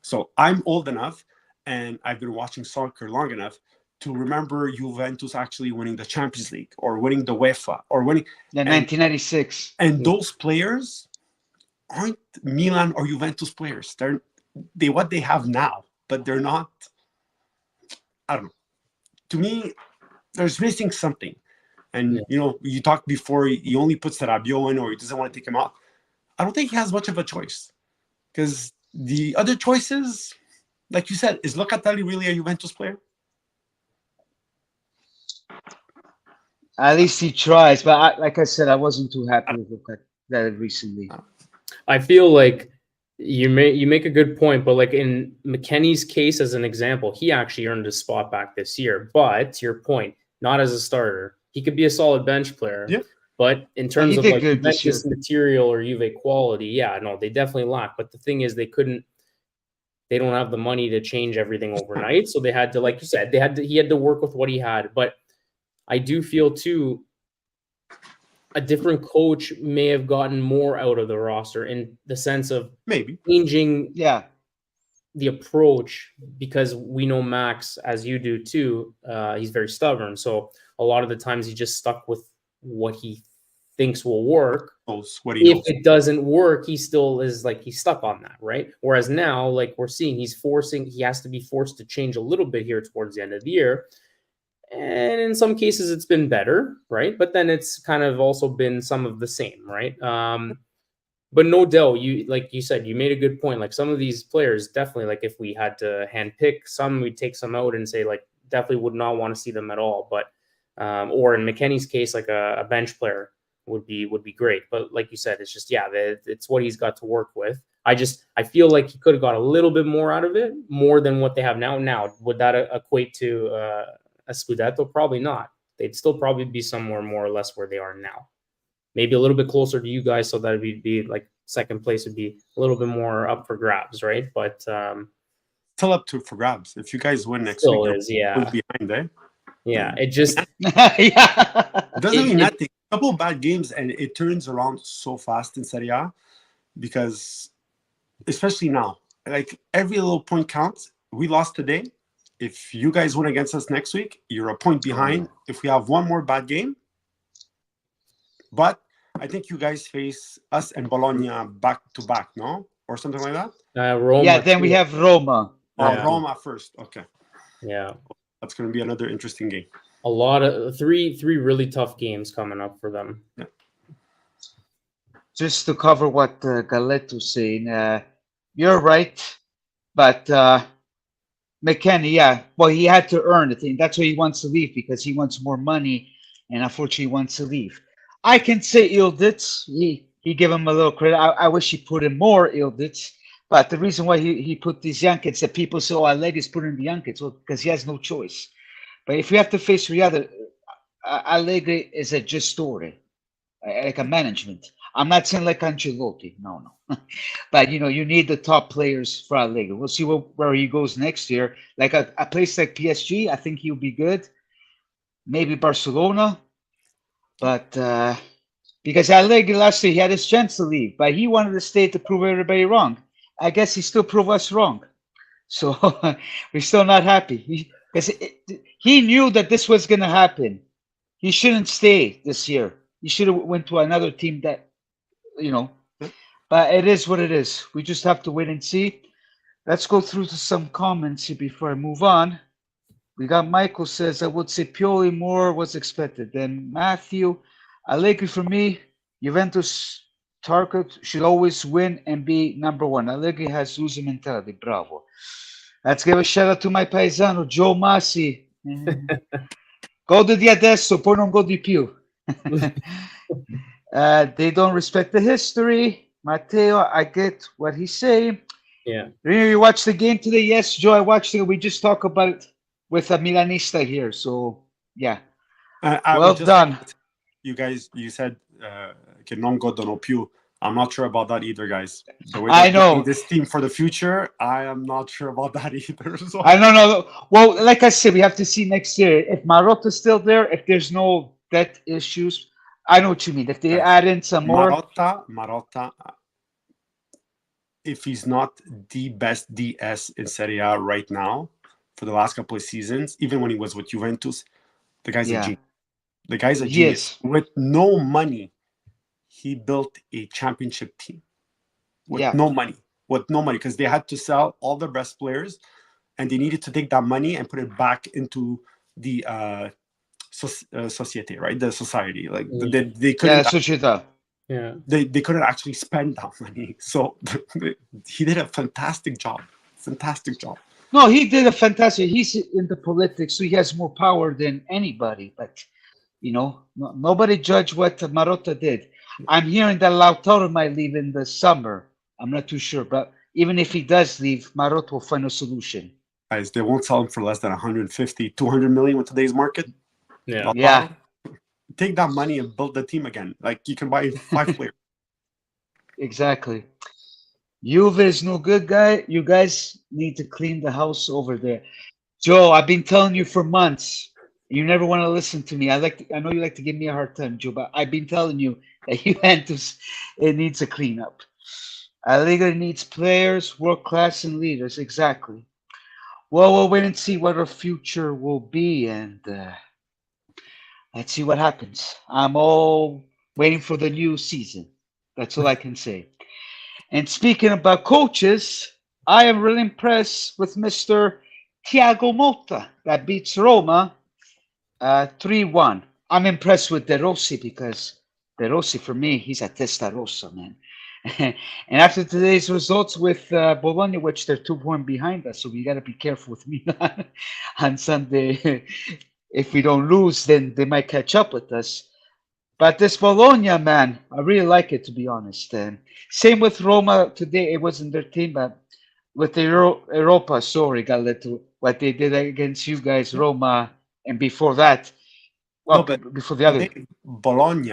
So I'm old enough, and I've been watching soccer long enough to remember Juventus actually winning the Champions League or winning the UEFA or winning. Yeah, 1996. And those players aren't Milan or Juventus players. They what they have now, but they're not. I don't know. To me, there's missing something. And you know, you talked before. He only puts Rabiot in, or he doesn't want to take him out. I don't think he has much of a choice, because the other choices, like you said, is Locatelli really a Juventus player? At least he tries, but like I said, I wasn't too happy with that recently. I feel like you make a good point, but like in McKennie's case, as an example, he actually earned his spot back this year. But to your point, not as a starter. He could be a solid bench player. Yeah. But in terms of like Juventus material or Juve quality, they definitely lack. But the thing is, they don't have the money to change everything overnight. So they had to, like you said, he had to work with what he had. But I do feel too, a different coach may have gotten more out of the roster in the sense of maybe changing the approach, because we know Max, as you do too, he's very stubborn. So a lot of the times he just stuck with what he thinks will work. If it doesn't work, he still is like, he's stuck on that, right? Whereas now, like we're seeing, he has to be forced to change a little bit here towards the end of the year. And in some cases it's been better, right? But then it's kind of also been some of the same, right? But no doubt, like you said, you made a good point. Like some of these players, definitely, like if we had to handpick some, we'd take some out and say like definitely would not want to see them at all. But or in McKennie's case, like a bench player would be great. But like you said, it's just it's what he's got to work with. I feel like he could have got a little bit more out of it, more than what they have now. Now, would that equate to a Scudetto? Probably not. They'd still probably be somewhere more or less where they are now. Maybe a little bit closer to you guys, so that would be like second place would be a little bit more up for grabs, right? But still up for grabs. If you guys win next still week, is, you're behind, eh? Yeah, it just Yeah. It doesn't mean nothing. A couple of bad games and it turns around so fast in Serie A, because especially now, like every little point counts. We lost today. If you guys win against us next week, you're a point behind. If we have one more bad game, but I think you guys face us and Bologna back to back, no? Or something like that? Roma. Yeah, then we have Roma. Roma first. Okay. Yeah. That's going to be another interesting game. A lot of three really tough games coming up for them. Yeah. Just to cover what Galetto's saying, you're right, but McKennie, yeah, well, he had to earn it, and that's why he wants to leave, because he wants more money, and unfortunately, he wants to leave. I can say Ilditz, he gave him a little credit. I wish he put in more Ilditz, but the reason why he put these young kids, that people say, oh, Allegri's putting in the young kids, well, because he has no choice. But if you have to face reality, Allegri is a gestore, like a management. I'm not saying like Ancelotti, no. But, you need the top players for Allegri. We'll see where he goes next year. Like a place like PSG, I think he'll be good. Maybe Barcelona. But because Allegri last year, he had his chance to leave, but he wanted to stay to prove everybody wrong. I guess he still proved us wrong. So we're still not happy. Because he knew that this was going to happen. He shouldn't stay this year. He should have went to another team that, but it is what it is. We just have to wait and see. Let's go through to some comments here before I move on. We got Michael says, I would say Pioli more was expected. Then Matthew, Allegri for me, Juventus target should always win and be number one. Allegri has loser mentality. Bravo. Let's give a shout out to my paesano, Joe Masi. Godo di adesso, poi non godo di più. They don't respect the history. Matteo, I get what he's saying. Yeah. You watched the game today? Yes, Joe, I watched it. We just talk about it with a Milanista here. So, yeah. Well done. You guys, you said che non godono più. I'm not sure about that either, guys. The way I know this team for the future, I am not sure about that either. So. I don't know. Well, like I said, we have to see next year. If Marotto's still there, if there's no debt issues, I know what you mean. If they add in some more. Marotta, if he's not the best DS in Serie A right now for the last couple of seasons, even when he was with Juventus, the guy's a genius. The guy's a genius. With no money, he built a championship team. With no money, because they had to sell all their best players, and they needed to take that money and put it back into the society, right? The society, like they couldn't. They couldn't actually spend that money, so he did a fantastic job. No, he did a fantastic. He's in the politics, so he has more power than anybody. But nobody judged what Marotta did. I'm hearing that Lautaro might leave in the summer. I'm not too sure, but even if he does leave, Marotta will find a solution. Guys, they won't sell him for less than 150, 200 million with today's market. Yeah. Yeah. Take that money and build the team again. Like, you can buy 5 players. Exactly. Juve is no good, guy. You guys need to clean the house over there. Joe, I've been telling you for months. You never want to listen to me. I know you like to give me a hard time, Joe, but I've been telling you that Juventus, it needs a cleanup. Allegri needs players, world class, and leaders. Exactly. Well, we'll wait and see what our future will be, and let's see what happens. I'm all waiting for the new season. That's all I can say. And speaking about coaches, I am really impressed with Mr. Thiago Motta that beats Roma 3-1. I'm impressed with De Rossi because De Rossi, for me, he's a Testarossa, man. And after today's results with Bologna, which they're 2 points behind us, so we got to be careful with Milan on Sunday. if we don't lose, then they might catch up with us. But this Bologna, man, I really like it, to be honest. And same with Roma today. It wasn't their team, but with the Europa, sorry, Galletto, what they did against you guys, Roma, and before that, well, No, but before the other. Bologna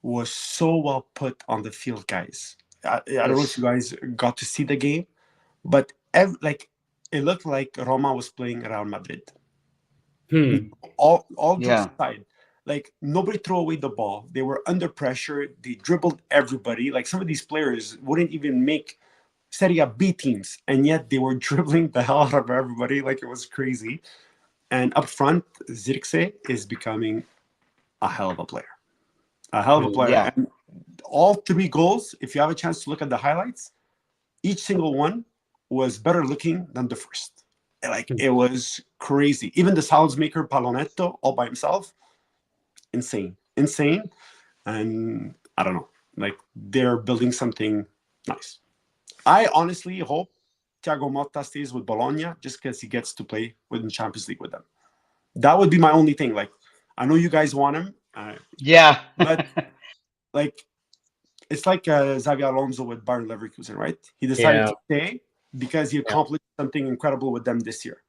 was so well put on the field, guys. I don't know if you guys got to see the game, but like it looked like Roma was playing Real Madrid. All jokes aside, like nobody threw away the ball. They were under pressure. They dribbled everybody. Like some of these players wouldn't even make Serie B teams, and yet they were dribbling the hell out of everybody. Like it was crazy. And up front, Zirkzee is becoming a hell of a player. A hell of a player. Yeah. And all 3 goals, if you have a chance to look at the highlights, each single one was better looking than the first. Like it was crazy. Even the sounds maker Palonetto all by himself, insane. And I don't know, like they're building something nice. I honestly hope Thiago Motta stays with Bologna just because he gets to play in the Champions League with them. That would be my only thing. Like I know you guys want him. But like it's like Xabi Alonso with Bayern Leverkusen, right? He decided to stay because he accomplished something incredible with them this year.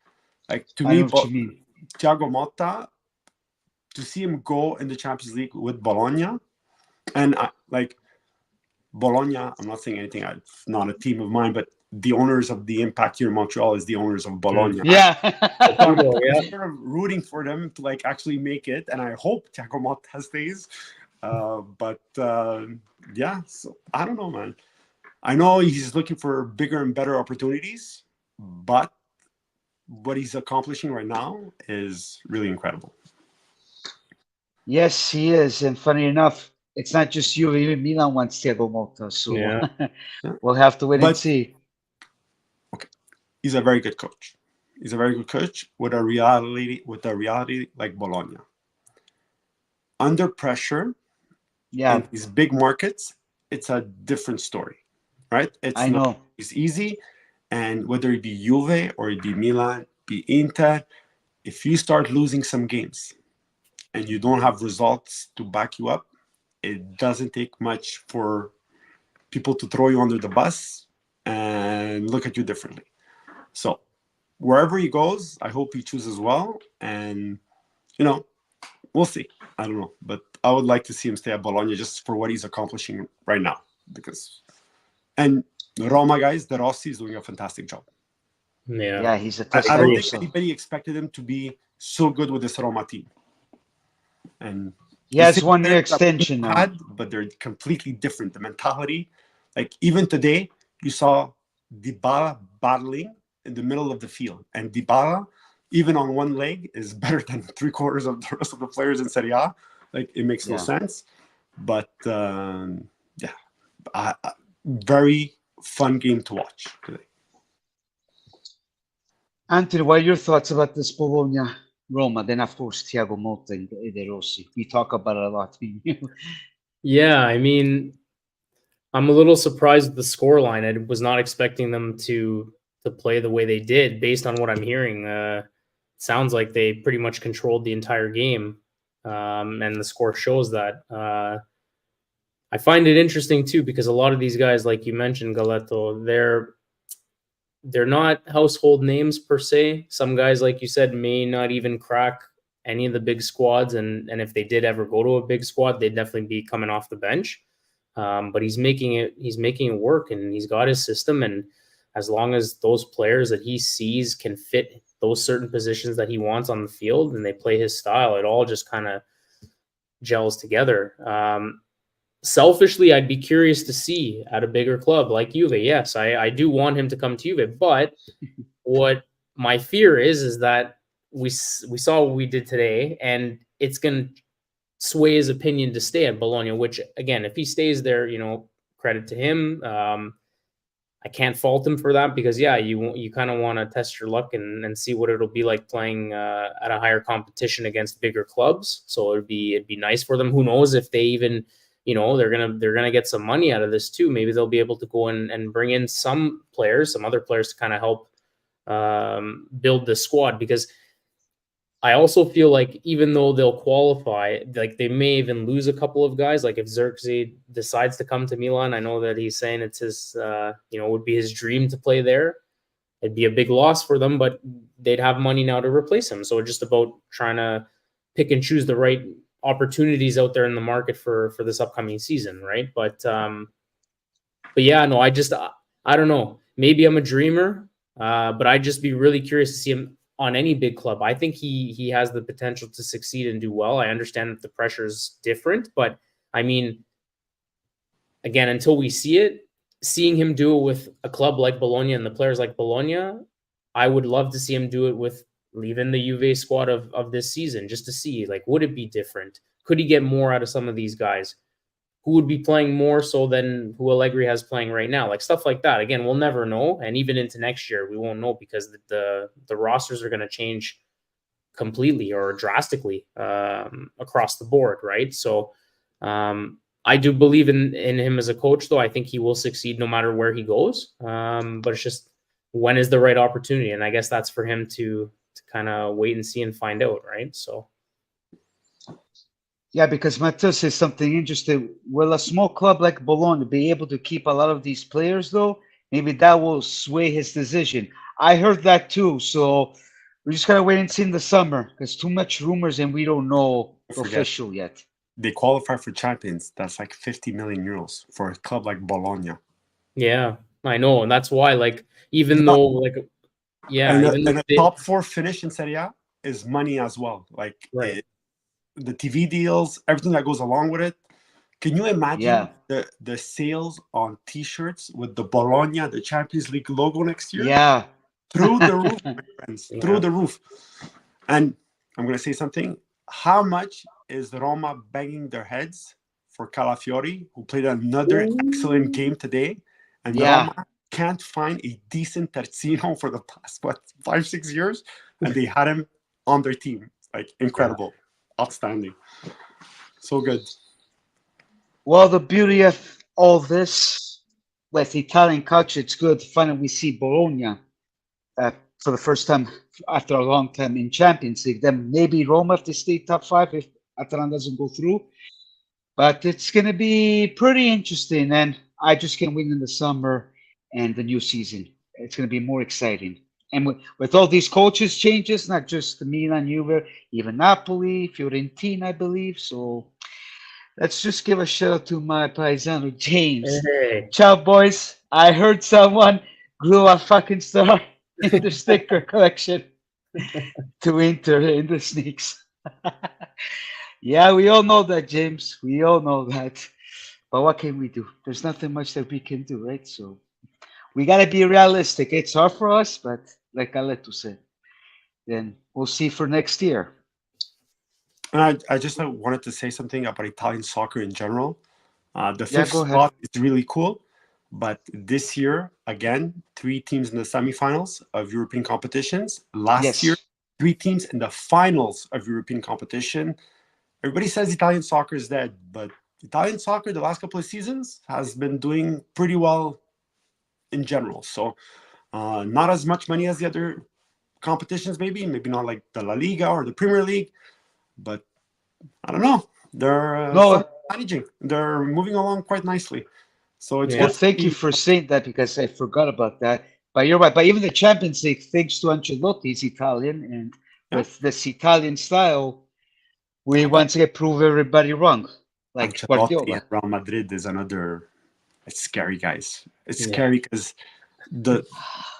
Like to me, Thiago Motta, to see him go in the Champions League with Bologna, and like Bologna, I'm not saying anything. It's not a team of mine, but the owners of the Impact here in Montreal is the owners of Bologna. I'm sort of rooting for them to like actually make it, and I hope Thiago Motta stays. So I don't know, man. I know he's looking for bigger and better opportunities, but what he's accomplishing right now is really incredible. Yes, he is. And funny enough, it's not just you. Even Milan wants Thiago Motta. So we'll have to wait and see. Okay. He's a very good coach. He's a very good coach with a reality like Bologna. Under pressure, in these big markets, it's a different story, right? I know. It's easy. And whether it be Juve or it be Milan, be Inter, if you start losing some games and you don't have results to back you up, it doesn't take much for people to throw you under the bus and look at you differently. So wherever he goes, I hope he chooses well. And, we'll see. I don't know. But I would like to see him stay at Bologna just for what he's accomplishing right now. And Roma, guys, De Rossi is doing a fantastic job. Yeah, he's a I don't think anybody expected him to be so good with this Roma team. And it's 1 year extension now. But they're completely different. The mentality, like even today, you saw Dybala battling in the middle of the field. And Dybala, even on one leg, is better than 3/4 of the rest of the players in Serie A. Like it makes no sense. But very fun game to watch today. Anthony, what are your thoughts about this Bologna Roma? Then of course Thiago Motta and De Rossi. We talk about it a lot. Yeah, I mean, I'm a little surprised with the scoreline. I was not expecting them to play the way they did based on what I'm hearing. Sounds like they pretty much controlled the entire game. And the score shows that. I find it interesting too, because a lot of these guys, like you mentioned, Galletto, they're not household names per se. Some guys, like you said, may not even crack any of the big squads. And if they did ever go to a big squad, they'd definitely be coming off the bench. But he's making it work, and he's got his system. And as long as those players that he sees can fit those certain positions that he wants on the field and they play his style, it all just kind of gels together. Selfishly, I'd be curious to see at a bigger club like Juve. Yes, I do want him to come to Juve, but what my fear is that we saw what we did today, and it's going to sway his opinion to stay at Bologna, which, again, if he stays there, credit to him. I can't fault him for that because, you kind of want to test your luck and see what it'll be like playing at a higher competition against bigger clubs. So it'd be nice for them. Who knows if they even... they're gonna get some money out of this too. Maybe they'll be able to go and bring in some other players to kind of help build the squad. Because I also feel like even though they'll qualify, like they may even lose a couple of guys. Like if Xerxes decides to come to Milan, I know that he's saying it's his, would be his dream to play there. It'd be a big loss for them, but they'd have money now to replace him. So it's just about trying to pick and choose the right opportunities out there in the market for this upcoming season, right? But yeah, no, I don't know. Maybe I'm a dreamer, but I'd just be really curious to see him on any big club. I think he has the potential to succeed and do well. I understand that the pressure is different, but I mean, again, until we see it, seeing him do it with a club like Bologna and the players like Bologna, I would love to see him do it with even the Juve squad of this season, just to see, like, would it be different? Could he get more out of some of these guys? Who would be playing more so than who Allegri has playing right now? Like stuff like that. Again, we'll never know. And even into next year, we won't know because the rosters are going to change completely or drastically across the board, right? So I do believe in him as a coach, though. I think he will succeed no matter where he goes. But it's just when is the right opportunity? And I guess that's for him to kind of wait and see and find out, right? So. Yeah, because Matteo says something interesting. Will a small club like Bologna be able to keep a lot of these players, though? Maybe that will sway his decision. I heard that too. So we just got to wait and see in the summer because too much rumors and we don't know official yet. They qualify for Champions. That's like 50 million euros for a club like Bologna. Yeah, I know. And that's why, like, even though, like, yeah. And a top 4 finish in Serie A is money as well. Like, right. The TV deals, everything that goes along with it. Can you imagine the sales on T-shirts with the Bologna, the Champions League logo next year? Yeah. Through the roof, my friends. Yeah. Through the roof. And I'm going to say something. How much is Roma banging their heads for Calafiori, who played another excellent game today? And Roma can't find a decent terzino for the past, 5-6 years? And they had him on their team. Like, incredible. Yeah. Outstanding. So good. Well, the beauty of all this with Italian culture, it's good. Finally, we see Bologna for the first time after a long time in Champions League. Then maybe Roma if they stay top 5 if Atalanta doesn't go through. But it's going to be pretty interesting. And I just can't wait in the summer and the new season. It's going to be more exciting. And with all these coaches changes, not just the Milan, Juve, even Napoli, Fiorentina, I believe. So let's just give a shout out to my paisano, James. Hey. Ciao, boys. I heard someone glue a fucking star in the sticker collection to Inter in the sneaks. Yeah, we all know that, James. We all know that. But what can we do? There's nothing much that we can do, right? So we got to be realistic. It's hard for us, but like Aleto said, then we'll see for next year. And I just wanted to say something about Italian soccer in general. The 5th spot is really cool. But this year, again, 3 teams in the semifinals of European competitions. Last year, 3 teams in the finals of European competition. Everybody says Italian soccer is dead, but Italian soccer the last couple of seasons has been doing pretty well in general. So not as much money as the other competitions, maybe not like the La Liga or the Premier League, but I don't know. They're managing. They're moving along quite nicely. So it's well, thank you for saying that because I forgot about that. But you're right. But even the Champions League, thanks to Ancelotti, is Italian, and with this Italian style, we once again prove everybody wrong. Like Guardiola. Real Madrid is another. It's scary, guys. It's scary because the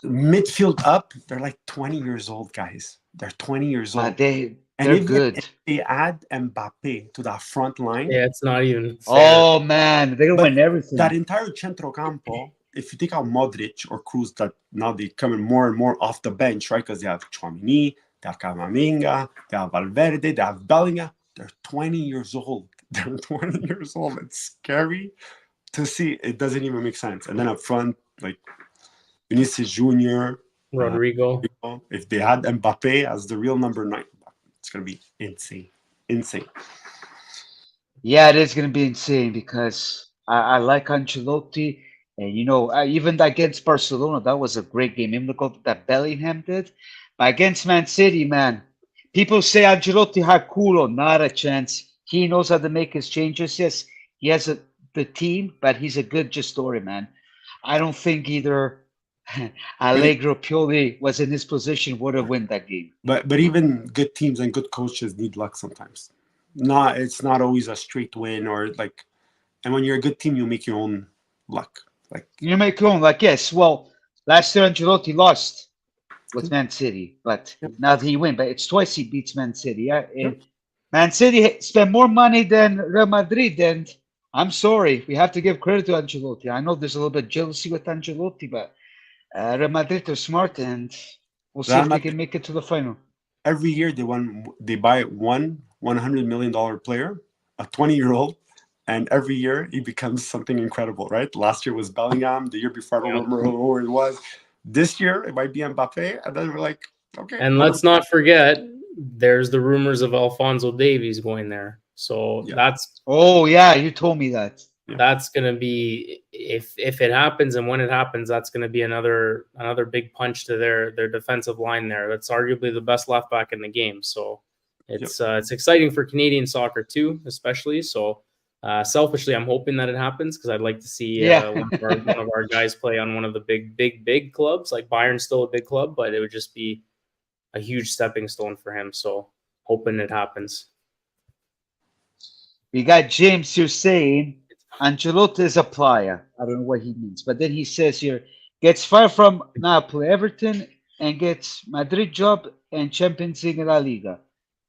midfield up, they're like 20 years old, guys. They're 20 years old. They're good. If they add Mbappe to that front line. Yeah, it's not even fair. Oh, man. They're going to win everything. That entire centrocampo, if you take out Modric or Cruz, that now they're coming more and more off the bench, right? Because they have Tchouaméni, they have Camavinga, they have Valverde, they have Bellingham. They're 20 years old. They're 20 years old. It's scary to see. It doesn't even make sense. And then up front, like Vinicius Jr., Rodrigo. If they had Mbappe as the real number 9, it's going to be insane. Insane. Yeah, it is going to be insane because I like Ancelotti. And, even against Barcelona, that was a great game. Even the goal that Bellingham did. But against Man City, man, People say Ancelotti had culo, not a chance. He knows how to make his changes. Yes, he has the team, but he's a good gestor, man. I don't think either But Allegri or Pioli was in his position would have won that game. but even good teams and good coaches need luck sometimes. It's not always a straight win or like. And when you're a good team, you make your own luck. Like You make your own, like, yes, well, last year Ancelotti lost with Man City, but Yep. now he win. But it's twice he beats Man City. Yeah, Yep. Man City spent more money than Real Madrid, and I'm sorry, we have to give credit to Ancelotti. I know there's a little bit of jealousy with Ancelotti, but Real Madrid are smart, and we'll see Real if they Madrid- can make it to the final. every year they buy one $100 million player, a 20-year-old, and every year he becomes something incredible, right? Last year was Bellingham. The year before, I don't remember who it was. This year it might be Mbappe, and then we're like, okay. And let's not forget, there's the rumors of Alphonso Davies going there. So Yeah. that's Oh yeah, you told me that. that's going to be, if it happens and when it happens, that's going to be another big punch to their defensive line there. That's arguably the best left back in the game. So it's exciting for Canadian soccer too, especially. So selfishly, I'm hoping that it happens because I'd like to see one of our guys play on one of the big clubs. Like Bayern's still a big club, but it would just be a huge stepping stone for him. So hoping it happens. We got James here saying Ancelotti is a player. I don't know what he means, but then he says here gets fired from Napoli, Everton, and gets Madrid job and Champions League in La Liga.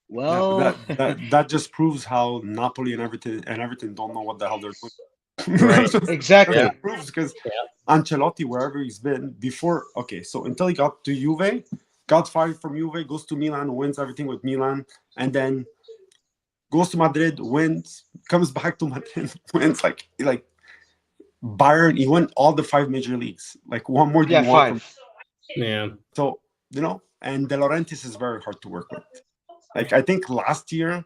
Well, that just proves how Napoli and Everton don't know what the hell they're doing. Right. Exactly. It proves because Ancelotti, wherever he's been before, okay, so until he got to Juve, got fired from Juve, goes to Milan, wins everything with Milan, and then goes to Madrid, wins, comes back to Madrid, wins like Bayern. He won all the 5 major leagues. Like one more than one. 5. Yeah. So and De Laurentiis is very hard to work with. Like I think last year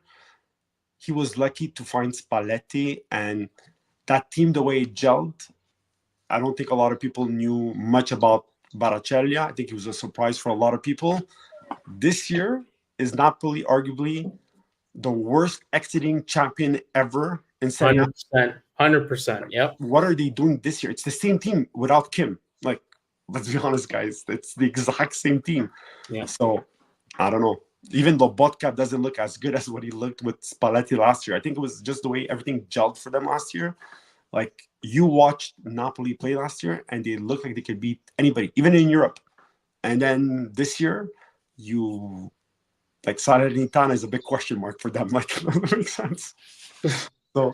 he was lucky to find Spalletti and that team the way it gelled. I don't think a lot of people knew much about Baracellia. I think it was a surprise for a lot of people. This year is Napoli arguably the worst exiting champion ever in Serie A. 100%. Yep. What are they doing this year? It's the same team without Kim. Like, let's be honest, guys. It's the exact same team. Yeah. So, I don't know. Even Lobotka doesn't look as good as what he looked with Spalletti last year. I think it was just the way everything gelled for them last year. Like, you watched Napoli play last year, and they looked like they could beat anybody, even in Europe. And then this year, Salernitana is a big question mark for them. Like, that makes sense. So,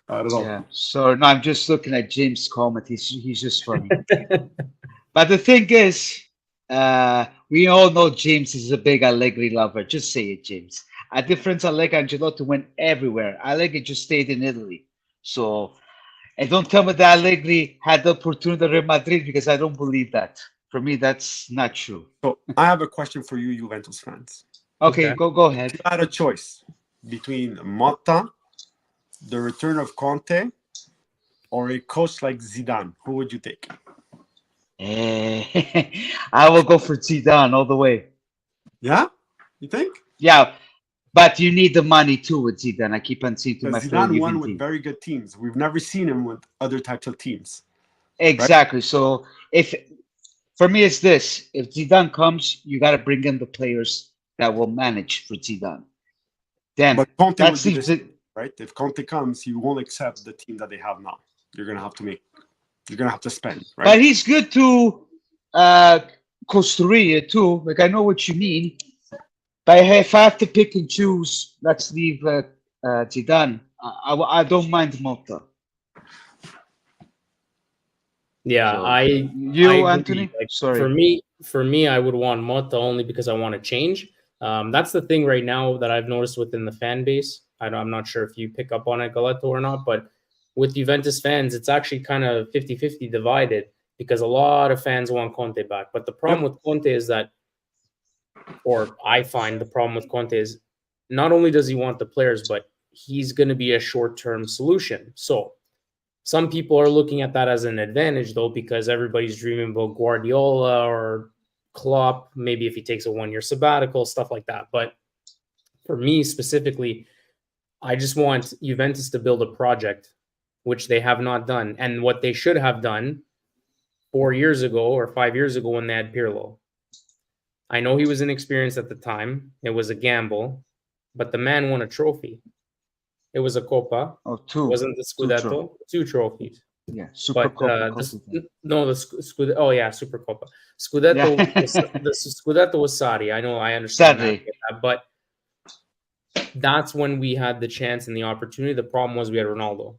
I don't know. Yeah. So no, I'm just looking at James' comment. He's just funny. But the thing is, we all know James is a big Allegri lover. Just say it, James. A difference, Allegri Ancelotti went everywhere. Allegri just stayed in Italy. So, and don't tell me that Allegri had the opportunity at Real Madrid because I don't believe that. For me, that's not true. So I have a question for you, Juventus fans. Okay. Go ahead. If you had a choice between Motta, the return of Conte, or a coach like Zidane, who would you take? I will go for Zidane all the way. Yeah? You think? Yeah, but you need the money too with Zidane. I keep on seeing to my Because Zidane won team. with very good teams. We've never seen him with other types of teams. Exactly. Right? So for me, it's this: if Zidane comes, you got to bring in the players that will manage for Zidane. Then but Conte that's would be the right? If Conte comes, you won't accept the team that they have now. You're gonna have to spend, right? But he's good to Costa Rica too. Like I know what you mean. But if I have to pick and choose, let's leave Zidane. I don't mind Motta. Yeah, So, I Anthony. Like, sorry. For me, I would want Motta only because I want to change. That's the thing right now that I've noticed within the fan base. I'm not sure if you pick up on it, Galetto, or not, but with Juventus fans, it's actually kind of 50-50 divided because a lot of fans want Conte back. But the problem with Conte is that, or I find the problem with Conte is not only does he want the players, but he's going to be a short-term solution. So some people are looking at that as an advantage, though, because everybody's dreaming about Guardiola or Klopp, maybe if he takes a 1-year sabbatical, stuff like that. But for me specifically, I just want Juventus to build a project, which they have not done, and what they should have done 4 years ago or 5 years ago when they had Pirlo. I know he was inexperienced at the time. It was a gamble, but the man won a trophy. It was a Coppa. Oh, It two. wasn't the Scudetto. Two trophies. Yeah, Super But Coppa. no, the Scudetto. Oh yeah, Super Coppa. Scudetto. Yeah. The Scudetto was Sarri. I know. I understand Sadly. that, but that's when we had the chance and the opportunity. The problem was we had Ronaldo.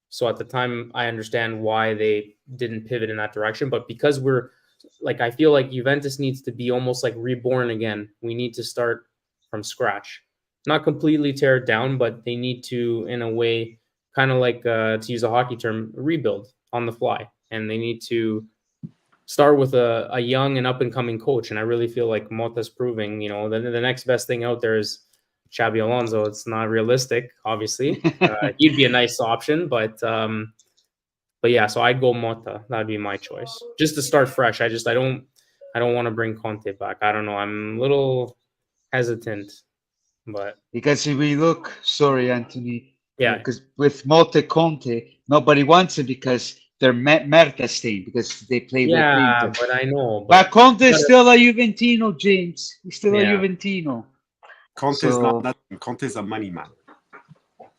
So at the time, I understand why they didn't pivot in that direction. But because we're like, I feel like Juventus needs to be almost like reborn again. We need to start from scratch, not completely tear it down, but they need to, in a way, kind of like, to use a hockey term, rebuild on the fly. And they need to start with a young and up and coming coach. And I really feel like Motta's proving, the next best thing out there is Xabi Alonso. It's not realistic, obviously. He'd be a nice option, but yeah. So I'd go Motta. That'd be my choice, just to start fresh. I don't want to bring Conte back. I don't know. I'm a little hesitant, but Because if we look, sorry, Anthony. yeah, Because with Motte Conte, nobody wants it because they're Merta stain because they play with Inter. But I know. But Conte is still a Juventino, James. He's still a Juventino. Conte is not that. Conte is a money man.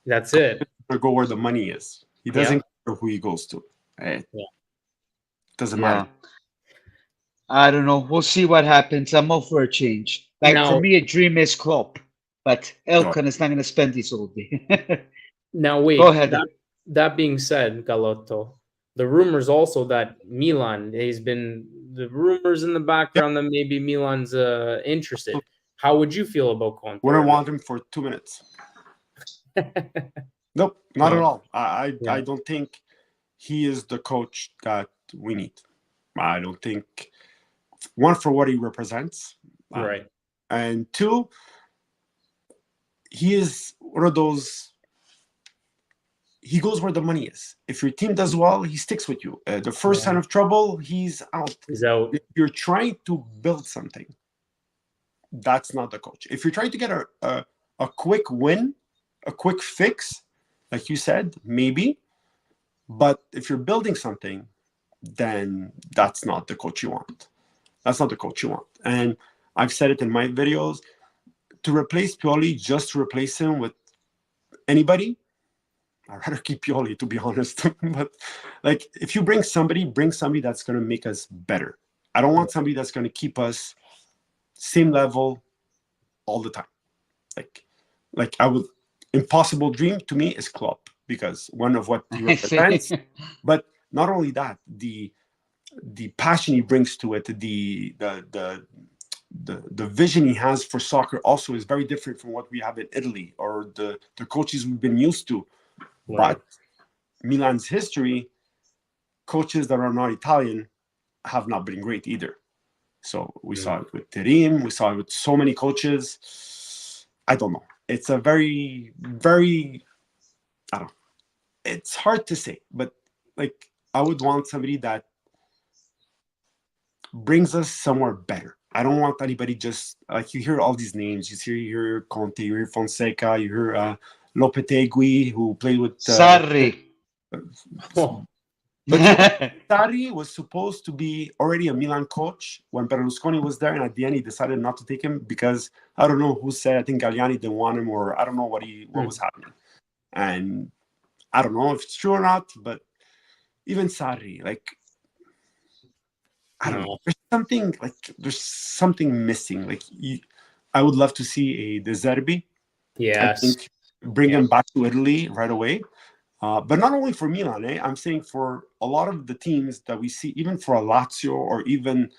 That's it. He'll go where the money is. He doesn't care who he goes to. It doesn't matter. I don't know. We'll see what happens. I'm all for a change. For me, a dream is Klopp, but Elkan is not going to spend his whole day. Now, wait. Go ahead. That being said, Galotto, the rumors also that Milan, the rumors in the background that maybe Milan's interested. How would you feel about Conte? Wouldn't want him for 2 minutes. Nope, not at all. I don't think he is the coach that we need. I don't think, one, for what he represents. Right. And two, he is one of those, he goes where the money is. If your team does well, he sticks with you. The first sign of trouble, he's out. He's out. If you're trying to build something, that's not the coach. If you're trying to get a quick win, a quick fix, like you said, maybe. But if you're building something, then that's not the coach you want. That's not the coach you want. And I've said it in my videos, to replace Pioli, just to replace him with anybody, I'd rather keep Pioli, to be honest. But like, if you bring somebody that's going to make us better. I don't want somebody that's going to keep us same level all the time. Like impossible dream to me is Klopp, because one of what he represents, but not only that, the passion he brings to it, the vision he has for soccer also is very different from what we have in Italy or the coaches we've been used to. Right. But Milan's history, coaches that are not Italian have not been great either. So we saw it with Terim, we saw it with so many coaches. I don't know. It's a very, very, I don't know. It's hard to say, but like, I would want somebody that brings us somewhere better. I don't want anybody just, like, you hear all these names. You hear Conte, you hear Fonseca, you hear Lopetegui, who played with Sarri. But Sarri was supposed to be already a Milan coach when Berlusconi was there, and at the end he decided not to take him because I don't know who said, I think Galliani didn't want him, or I don't know what was happening. And I don't know if it's true or not, but even Sarri, like, I don't know. There's something missing. Like, I would love to see a De Zerbi. Yes. I think bring him back to Italy right away. But not only for Milan, I'm saying for a lot of the teams that we see, even for a Lazio or even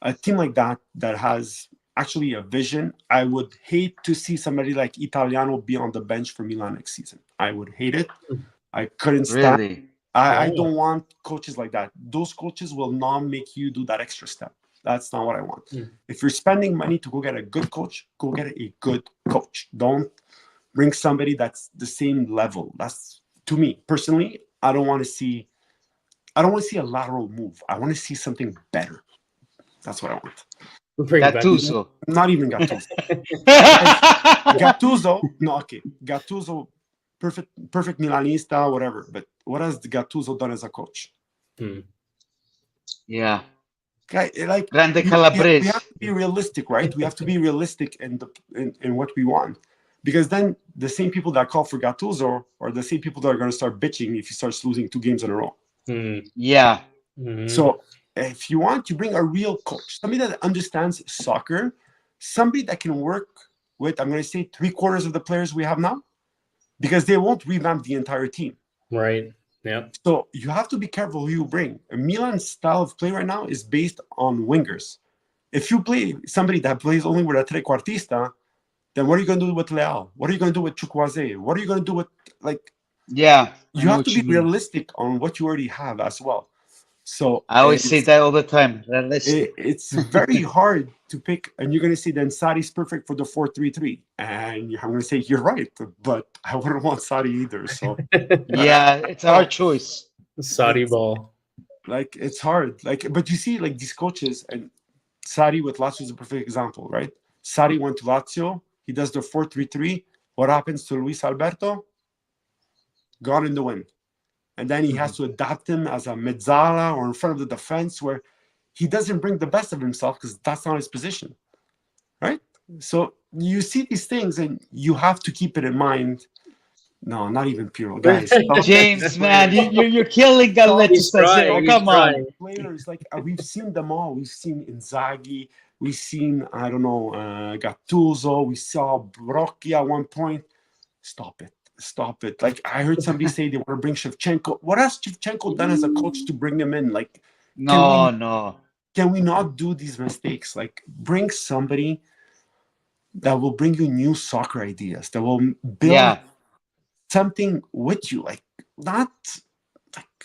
a team like that has actually a vision. I would hate to see somebody like Italiano be on the bench for Milan next season. I would hate it. I couldn't stand. Really? I don't want coaches like that. Those coaches will not make you do that extra step. That's not what I want. If you're spending money to go get a good coach, go get a good coach. Don't bring somebody that's the same level. That's, to me personally, I don't want to see a lateral move. I want to see something better. That's what I want. Bring back. Gattuso. Not even Gattuso. Gattuso, no, okay. Gattuso, perfect Milanista, whatever. But what has Gattuso done as a coach? Yeah. Like Grande we Calabrese. have to be realistic, right? We have to be realistic in what we want, because then the same people that call for Gattuso are the same people that are going to start bitching if he starts losing 2 games in a row. Yeah. So if you want, you bring a real coach, somebody that understands soccer, somebody that can work with, I'm going to say, 3/4 of the players we have now, because they won't revamp the entire team. Right. Yeah. So you have to be careful who you bring. Milan's style of play right now is based on wingers. If you play somebody that plays only with a trequartista, then what are you going to do with Leal? What are you going to do with Chukwueze? What are you going to do with, like? Yeah. You have to be realistic on what you already have as well. So I always say that all the time. It's very hard to pick, and you're going to say then Sadi's perfect for the 4-3-3, and I'm going to say you're right, but I wouldn't want Sadi either. So yeah, it's a hard choice. Sadi ball. Like it's hard. Like, but you see, like these coaches, and Sadi with Lazio is a perfect example, right? Sadi went to Lazio. He does the 4-3-3. What happens to Luis Alberto? Gone in the wind. And then he has to adapt him as a mezzala or in front of the defense, where he doesn't bring the best of himself because that's not his position, right? So you see these things and you have to keep it in mind. No, not even Pirlo, guys. James, man, you're killing Galletto. Come on. Players, like we've seen them all. We've seen Inzaghi. We've seen, I don't know, Gattuso. We saw Brocchi at one point. Stop it. Stop it. Like I heard somebody say they want to bring Shevchenko. What has Shevchenko done as a coach to bring him in? Like, can we not do these mistakes? Like, bring somebody that will bring you new soccer ideas, that will build something with you. Like, not like,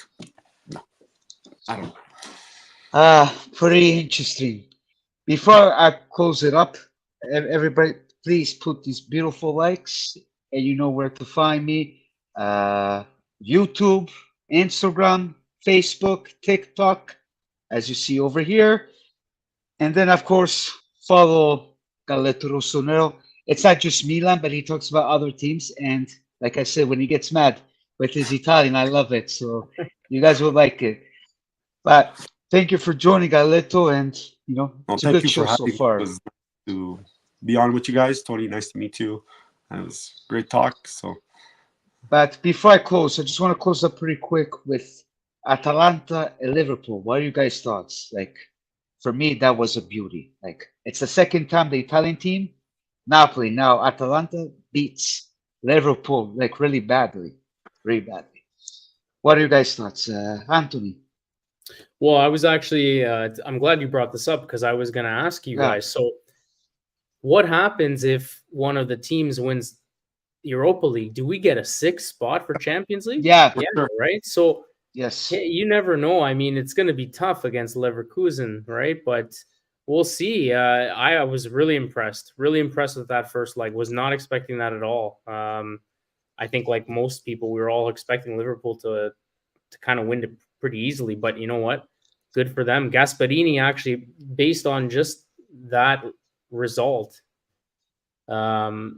no, I don't know. Pretty interesting. Before I close it up, everybody, please put these beautiful likes. And you know where to find me. YouTube, Instagram, Facebook, TikTok, as you see over here. And then, of course, follow Galletto Rossonero. It's not just Milan, but he talks about other teams. And like I said, when he gets mad with his Italian, I love it. So you guys will like it. But thank you for joining, Galletto. And, you know, it's a good show so far. It was nice to be on with you guys. Tony, nice to meet you. It was great talk. So, but before I close, I just want to close up pretty quick with Atalanta and Liverpool. What are you guys' thoughts? Like, for me, that was a beauty. Like, it's the second time the Italian team, Napoli, now Atalanta beats Liverpool like really badly. What are you guys' thoughts, Anthony? Well, I was actually, I'm glad you brought this up because I was going to ask you guys. So, what happens if one of the teams wins Europa League? Do we get a 6th spot for Champions League? Yeah, sure. Right. So yes, you never know. I mean, it's going to be tough against Leverkusen, right? But we'll see. I was really impressed with that first leg. Was not expecting that at all. I think, like most people, we were all expecting Liverpool to kind of win it pretty easily. But you know what? Good for them. Gasperini actually, based on just that result,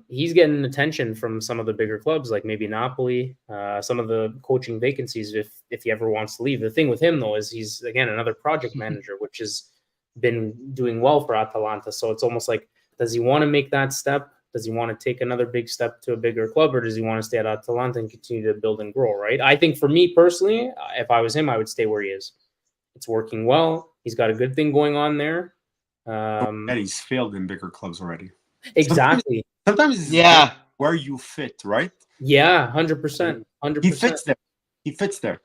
he's getting attention from some of the bigger clubs, like maybe Napoli, some of the coaching vacancies if he ever wants to leave. The thing with him, though, is he's, again, another project manager, which has been doing well for Atalanta. So it's almost like, does he want to make that step? Does he want to take another big step to a bigger club, or does he want to stay at Atalanta and continue to build and grow, right? I think for me personally, if I was him, I would stay where he is. It's working well. He's got a good thing going on there. And he's failed in bigger clubs already. Exactly. Sometimes where you fit, right? Yeah, 100%. He fits there.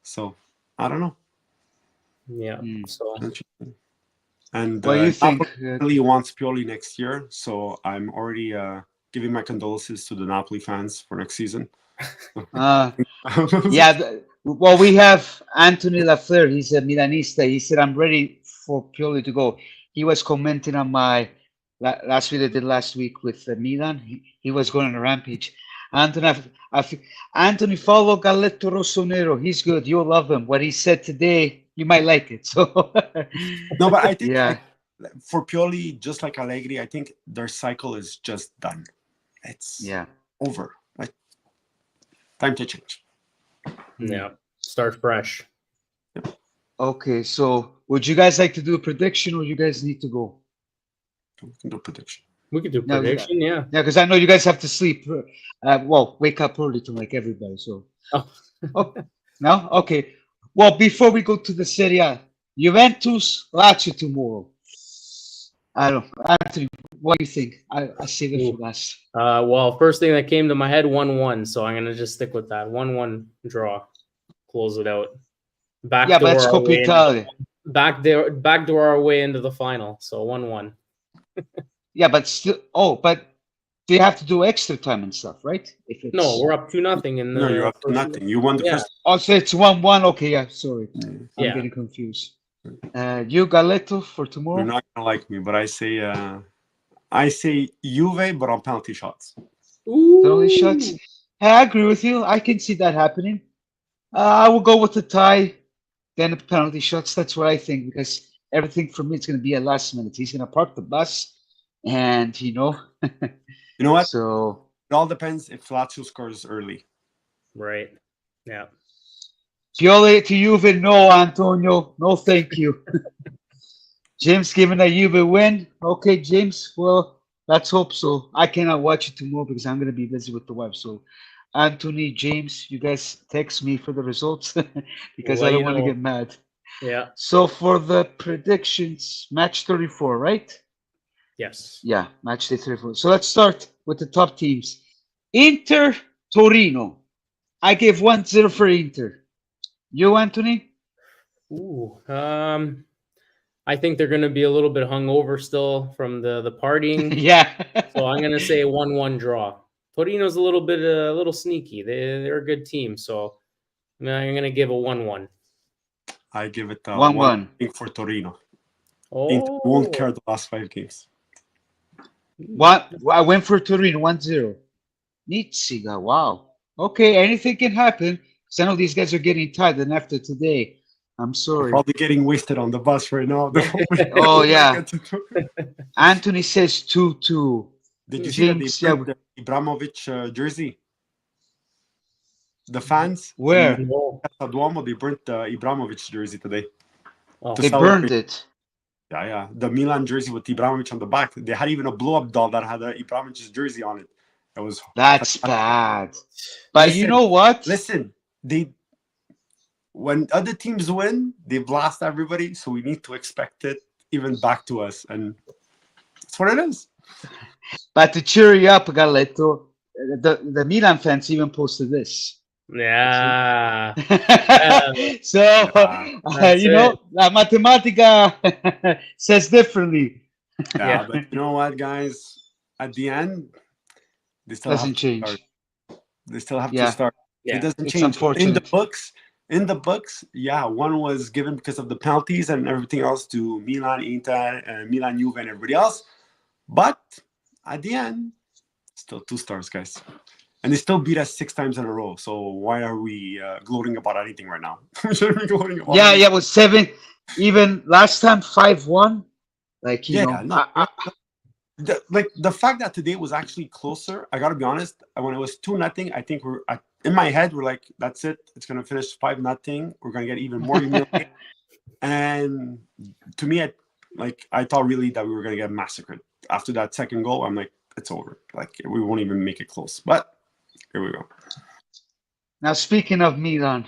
So I don't know. Yeah. So. And what do you think? Napoli wants Pioli next year, so I'm already giving my condolences to the Napoli fans for next season. Well, we have Anthony Lafleur. He's a Milanista. He said, "I'm ready for Pioli to go." He was commenting on my last video I did last week with Milan. He was going on a rampage. Anthony, follow Galletto Rossonero. He's good. You'll love him. What he said today, you might like it. So no, but I think for Pioli, just like Allegri, I think their cycle is just done. It's over. Like, time to change. Yeah, start fresh. Okay, so would you guys like to do a prediction, or you guys need to go? We can do prediction. We could do No, prediction, yeah. Yeah, because I know you guys have to sleep. Well, wake up early to like everybody. So, Oh. no, okay. Well, before we go to the Serie, Juventus, Lazio tomorrow. I don't know, Anthony. What do you think? I save it for last. Well, first thing that came to my head, 1-1. So I'm gonna just stick with that 1-1 draw. Close it out. But that's Coppa Italia. Backdoor our way into the final. So 1-1. Yeah, but still. Oh, but they have to do extra time and stuff, right? If it's, No, we're up 2-0 in the. No, you're up to nothing. You won the first. Oh, so it's 1-1. Okay, yeah. Sorry, I'm getting confused. You Galetto for tomorrow? You're not gonna like me, but I say Juve, but on penalty shots. Ooh. Penalty shots. I agree with you. I can see that happening. I will go with the tie, then the penalty shots. That's what I think, because everything for me is going to be at last minute. He's going to park the bus, and You know what? So It all depends if Lazio scores early. Right. Yeah. Pioli to Juve, no, Antonio, no, thank you. James giving a Juve win. Okay, James. Well, let's hope so. I cannot watch it tomorrow because I'm going to be busy with the wife. So, Anthony, James, you guys text me for the results because I don't want to get mad. Yeah. So for the predictions, match 34, right? Yes. Yeah, match day 34. So let's start with the top teams. Inter, Torino. I gave 1-0 for Inter. You, Anthony? Ooh. I think they're going to be a little bit hungover still from the partying. Yeah. So I'm going to say 1-1 draw. Torino's a little sneaky. They're a good team. So I'm going to give a 1-1. I give it 1-1 for Torino. Oh. Inter won't care the last 5 games. What? I went for Torino 1-0. Nitziga, wow. Okay, anything can happen. Because I know these guys are getting tired, and after today, I'm sorry. They're probably getting wasted on the bus right now. Oh, yeah. Anthony says 2-2. Did you see that they burned the Ibrahimovic jersey? The fans? Where? At Duomo, they burnt the Ibrahimovic jersey today. Oh. They burned it. Yeah. The Milan jersey with Ibrahimovic on the back. They had even a blow-up doll that had Ibrahimovic's jersey on it. That's bad. But listen, you know what? Listen, when other teams win, they blast everybody. So we need to expect it even back to us, and that's what it is. But to cheer you up, Galetto, the Milan fans even posted this. Yeah. So La Matematica says differently. Yeah, but you know what, guys? At the end, they still doesn't change. They still have to start. Yeah. It doesn't change. In the books, one was given because of the penalties and everything else to Milan, Inter, Milan, Juve, and everybody else. But at the end, still 2 stars, guys. And they still beat us 6 times in a row. So why are we gloating about anything right now? We shouldn't be gloating about anything. It was 7. Even last time 5-1. Like, you know. The fact that today was actually closer, I got to be honest, when it was 2-0, I think in my head, we're like, that's it. It's going to finish 5-0. We're going to get even more humiliated. And to me, I thought really that we were going to get massacred. After that second goal, I'm like, it's over. Like, we won't even make it close. But here we go. Now, speaking of Milan,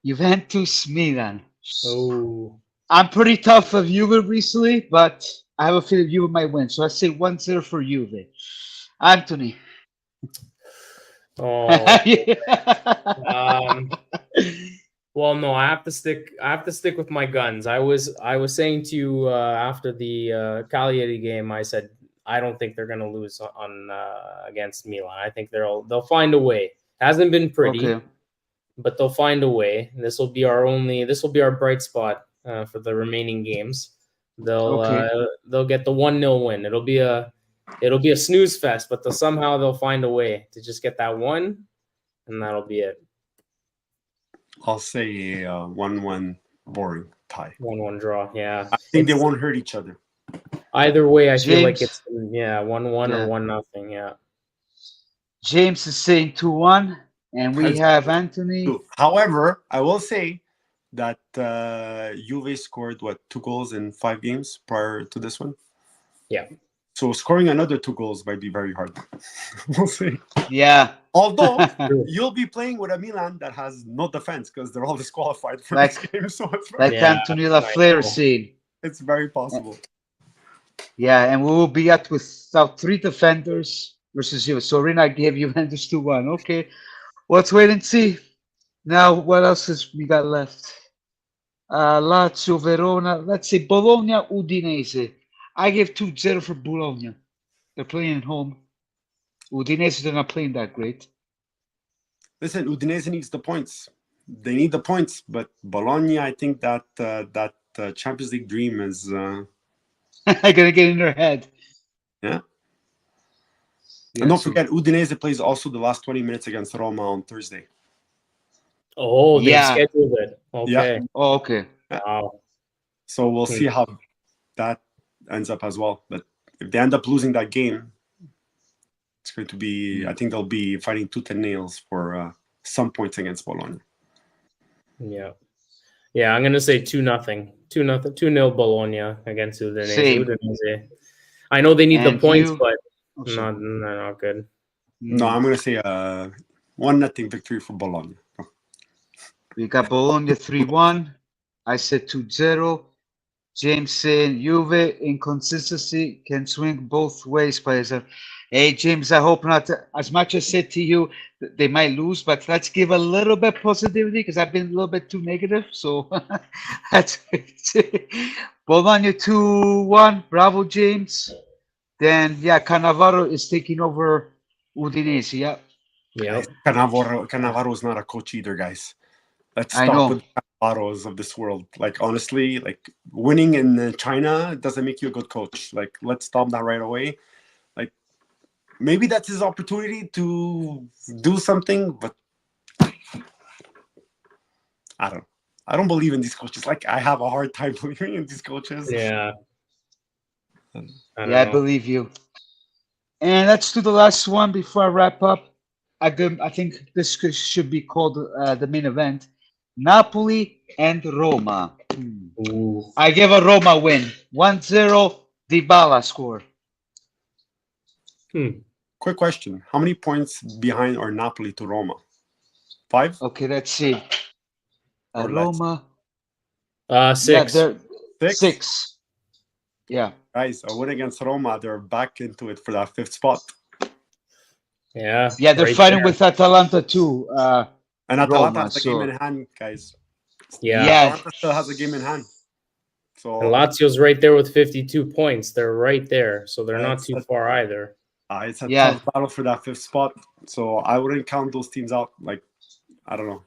Juventus, Milan. Oh. I'm pretty tough of Juve recently, but I have a feeling Juve might win. So I say 1-0 for Juve. Anthony. Oh. Well, no, I have to stick with my guns. I was saying to you after the Cagliari game, I said I don't think they're gonna lose on against Milan. I think they'll find a way. Hasn't been pretty, but they'll find a way. This will be our bright spot for the remaining games. They'll get the 1-0 win. It'll be a snooze fest, but they'll find a way to just get that one, and that'll be it. I'll say 1-1 boring tie. 1-1 draw. Yeah, I think they won't hurt each other. Either way, I feel like James? it's 1-1 Yeah. or 1-0. Yeah. James is saying 2-1, and we Has- have Anthony. However, I will say that Juve scored 2 goals in 5 games prior to this one. Yeah. So scoring another 2 goals might be very hard. We'll see. Yeah. Although you'll be playing with a Milan that has no defense because they're all disqualified for this game. So it's like Yeah, Anthony Lafleur know. is saying. it's very possible. Yeah, and we will be up without 3 defenders versus you. So Rina gave Juventus 2-1. Okay, let's wait and see. Now, what else is we got left? Lazio, Verona. Let's say Bologna, Udinese. I give 2-0 for Bologna. They're playing at home. Udinese, they're not playing that great. Listen, Udinese needs the points. They need the points, but Bologna, I think that Champions League dream is Gonna get in their head. Yeah. Yeah, and don't so- forget, Udinese plays also the last 20 minutes against Roma on Thursday. Oh, they Yeah. scheduled it. Okay. Oh, okay. Wow. So we'll see how that ends up as well. But if they end up losing that game, it's going to be, I think they'll be fighting tooth and nails for some points against Bologna. Yeah. Yeah, I'm gonna say 2-0. 2-0 Bologna against Udinese. Same. Udinese. I know they need the And points, you- but Oh, sorry. not good. No, I'm going to say 1-0 victory for Bologna. We got Bologna 3-1. I said 2-0. James saying Juve inconsistency can swing both ways, players. Hey, James, I hope not. As much as I said to you, they might lose, but let's give a little bit positivity because I've been a little bit too negative. So that's Bologna 2-1. Bravo, James. Then, yeah, Cannavaro is taking over Udinese. Yeah. Yeah. Cannavaro is not a coach either, guys. Let's I stop know. with the Cannavaros of this world. Like, honestly, like winning in China doesn't make you a good coach. Like, let's stop that right away. Like, maybe that's his opportunity to do something, but I don't believe in these coaches. Like, I have a hard time believing in these coaches. Yeah. I don't Yeah, I know. believe you. And let's do the last one before I wrap up. I think this should be called the main event. Napoli and Roma. Ooh. I give a Roma win. 1-0, Dybala score. Quick question. How many points behind are Napoli to Roma? 5? Okay, let's see. Or less. Roma. 6. Yeah, they're 6? 6. Yeah. Guys, a win against Roma, they're back into it for that 5th spot. Yeah. Yeah, they're right fighting there. with Atalanta too. And Atalanta Roma, has a so- game in hand, guys. Yeah. Yeah. Atalanta still has a game in hand. So And Lazio's right there with 52 points. They're right there, so they're not That's- too far either. it's a Yeah. tough battle for that 5th spot. So I wouldn't count those teams out. Like, I don't know.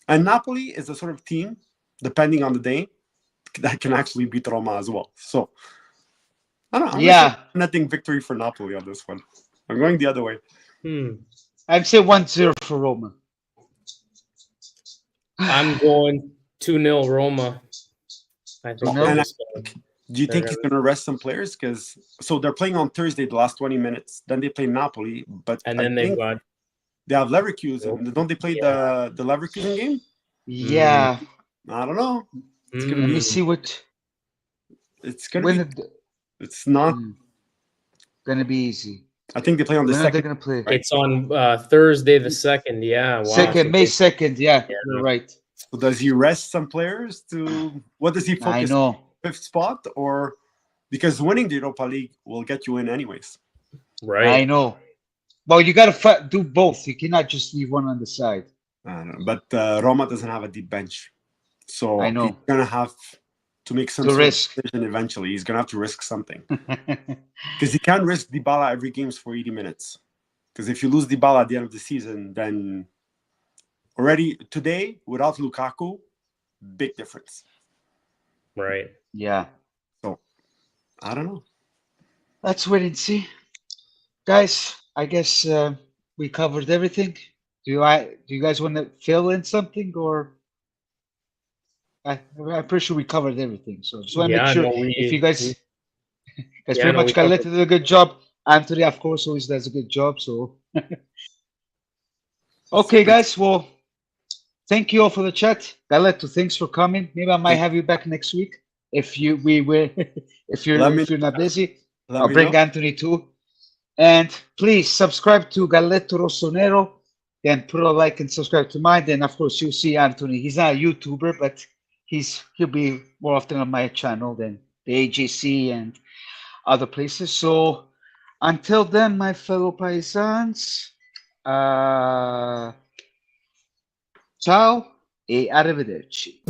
And Napoli is the sort of team, depending on the day, that can actually beat Roma as well. So I don't know. I'm Yeah. nothing victory for Napoli on this one. I'm going the other way. I'd say 1-0 for Roma. I'm going 2-0 Roma. I think 2-0? they're just gonna- Do you think They're he's going to rest some players? Because so they're playing on Thursday, the last 20 minutes. Then they play Napoli, but and I then they've think got they have Leverkusen. Don't they play the Leverkusen game? Yeah. I don't know. Let me Mm. see what. It's gonna When be. it- It's not. gonna be easy. I think they play on the When are they second. gonna play? It's on Thursday the 2nd. Yeah. Wow. Second, May 2nd. Yeah, Yeah. you're right. So does he rest some players to? What does he I focus? know. 5th spot, or because winning the Europa League will get you in anyways. Right. I know. Well, you gotta do both. You cannot just leave one on the side. I don't know. But Roma doesn't have a deep bench, so I know. he's gonna have to make some To sort of risk. decision eventually. He's gonna have to risk something because he can't risk Dybala every games for 80 minutes. Because if you lose Dybala at the end of the season, then already today without Lukaku, big difference. Right. Yeah. So I don't know. Let's wait and see. Guys, I guess we covered everything. Do you guys want to fill in something, or I'm pretty sure we covered everything. So just want to Yeah, make sure no, if you guys Because Yeah, pretty no, much we Galetta covered. did a good job. Anthony, of course, always does a good job. So, okay, guys. Well, thank you all for the chat. Galetta, thanks for coming. Maybe I might have you back next week if we were if Let me you're not busy. let I'll me bring know. Anthony too. And please subscribe to Galletto Rossonero. Then put a like and subscribe to mine. Then of course you'll see Anthony. He's not a YouTuber, but he'll be more often on my channel than the AJC and other places. So until then, my fellow paisans, ciao e arrivederci.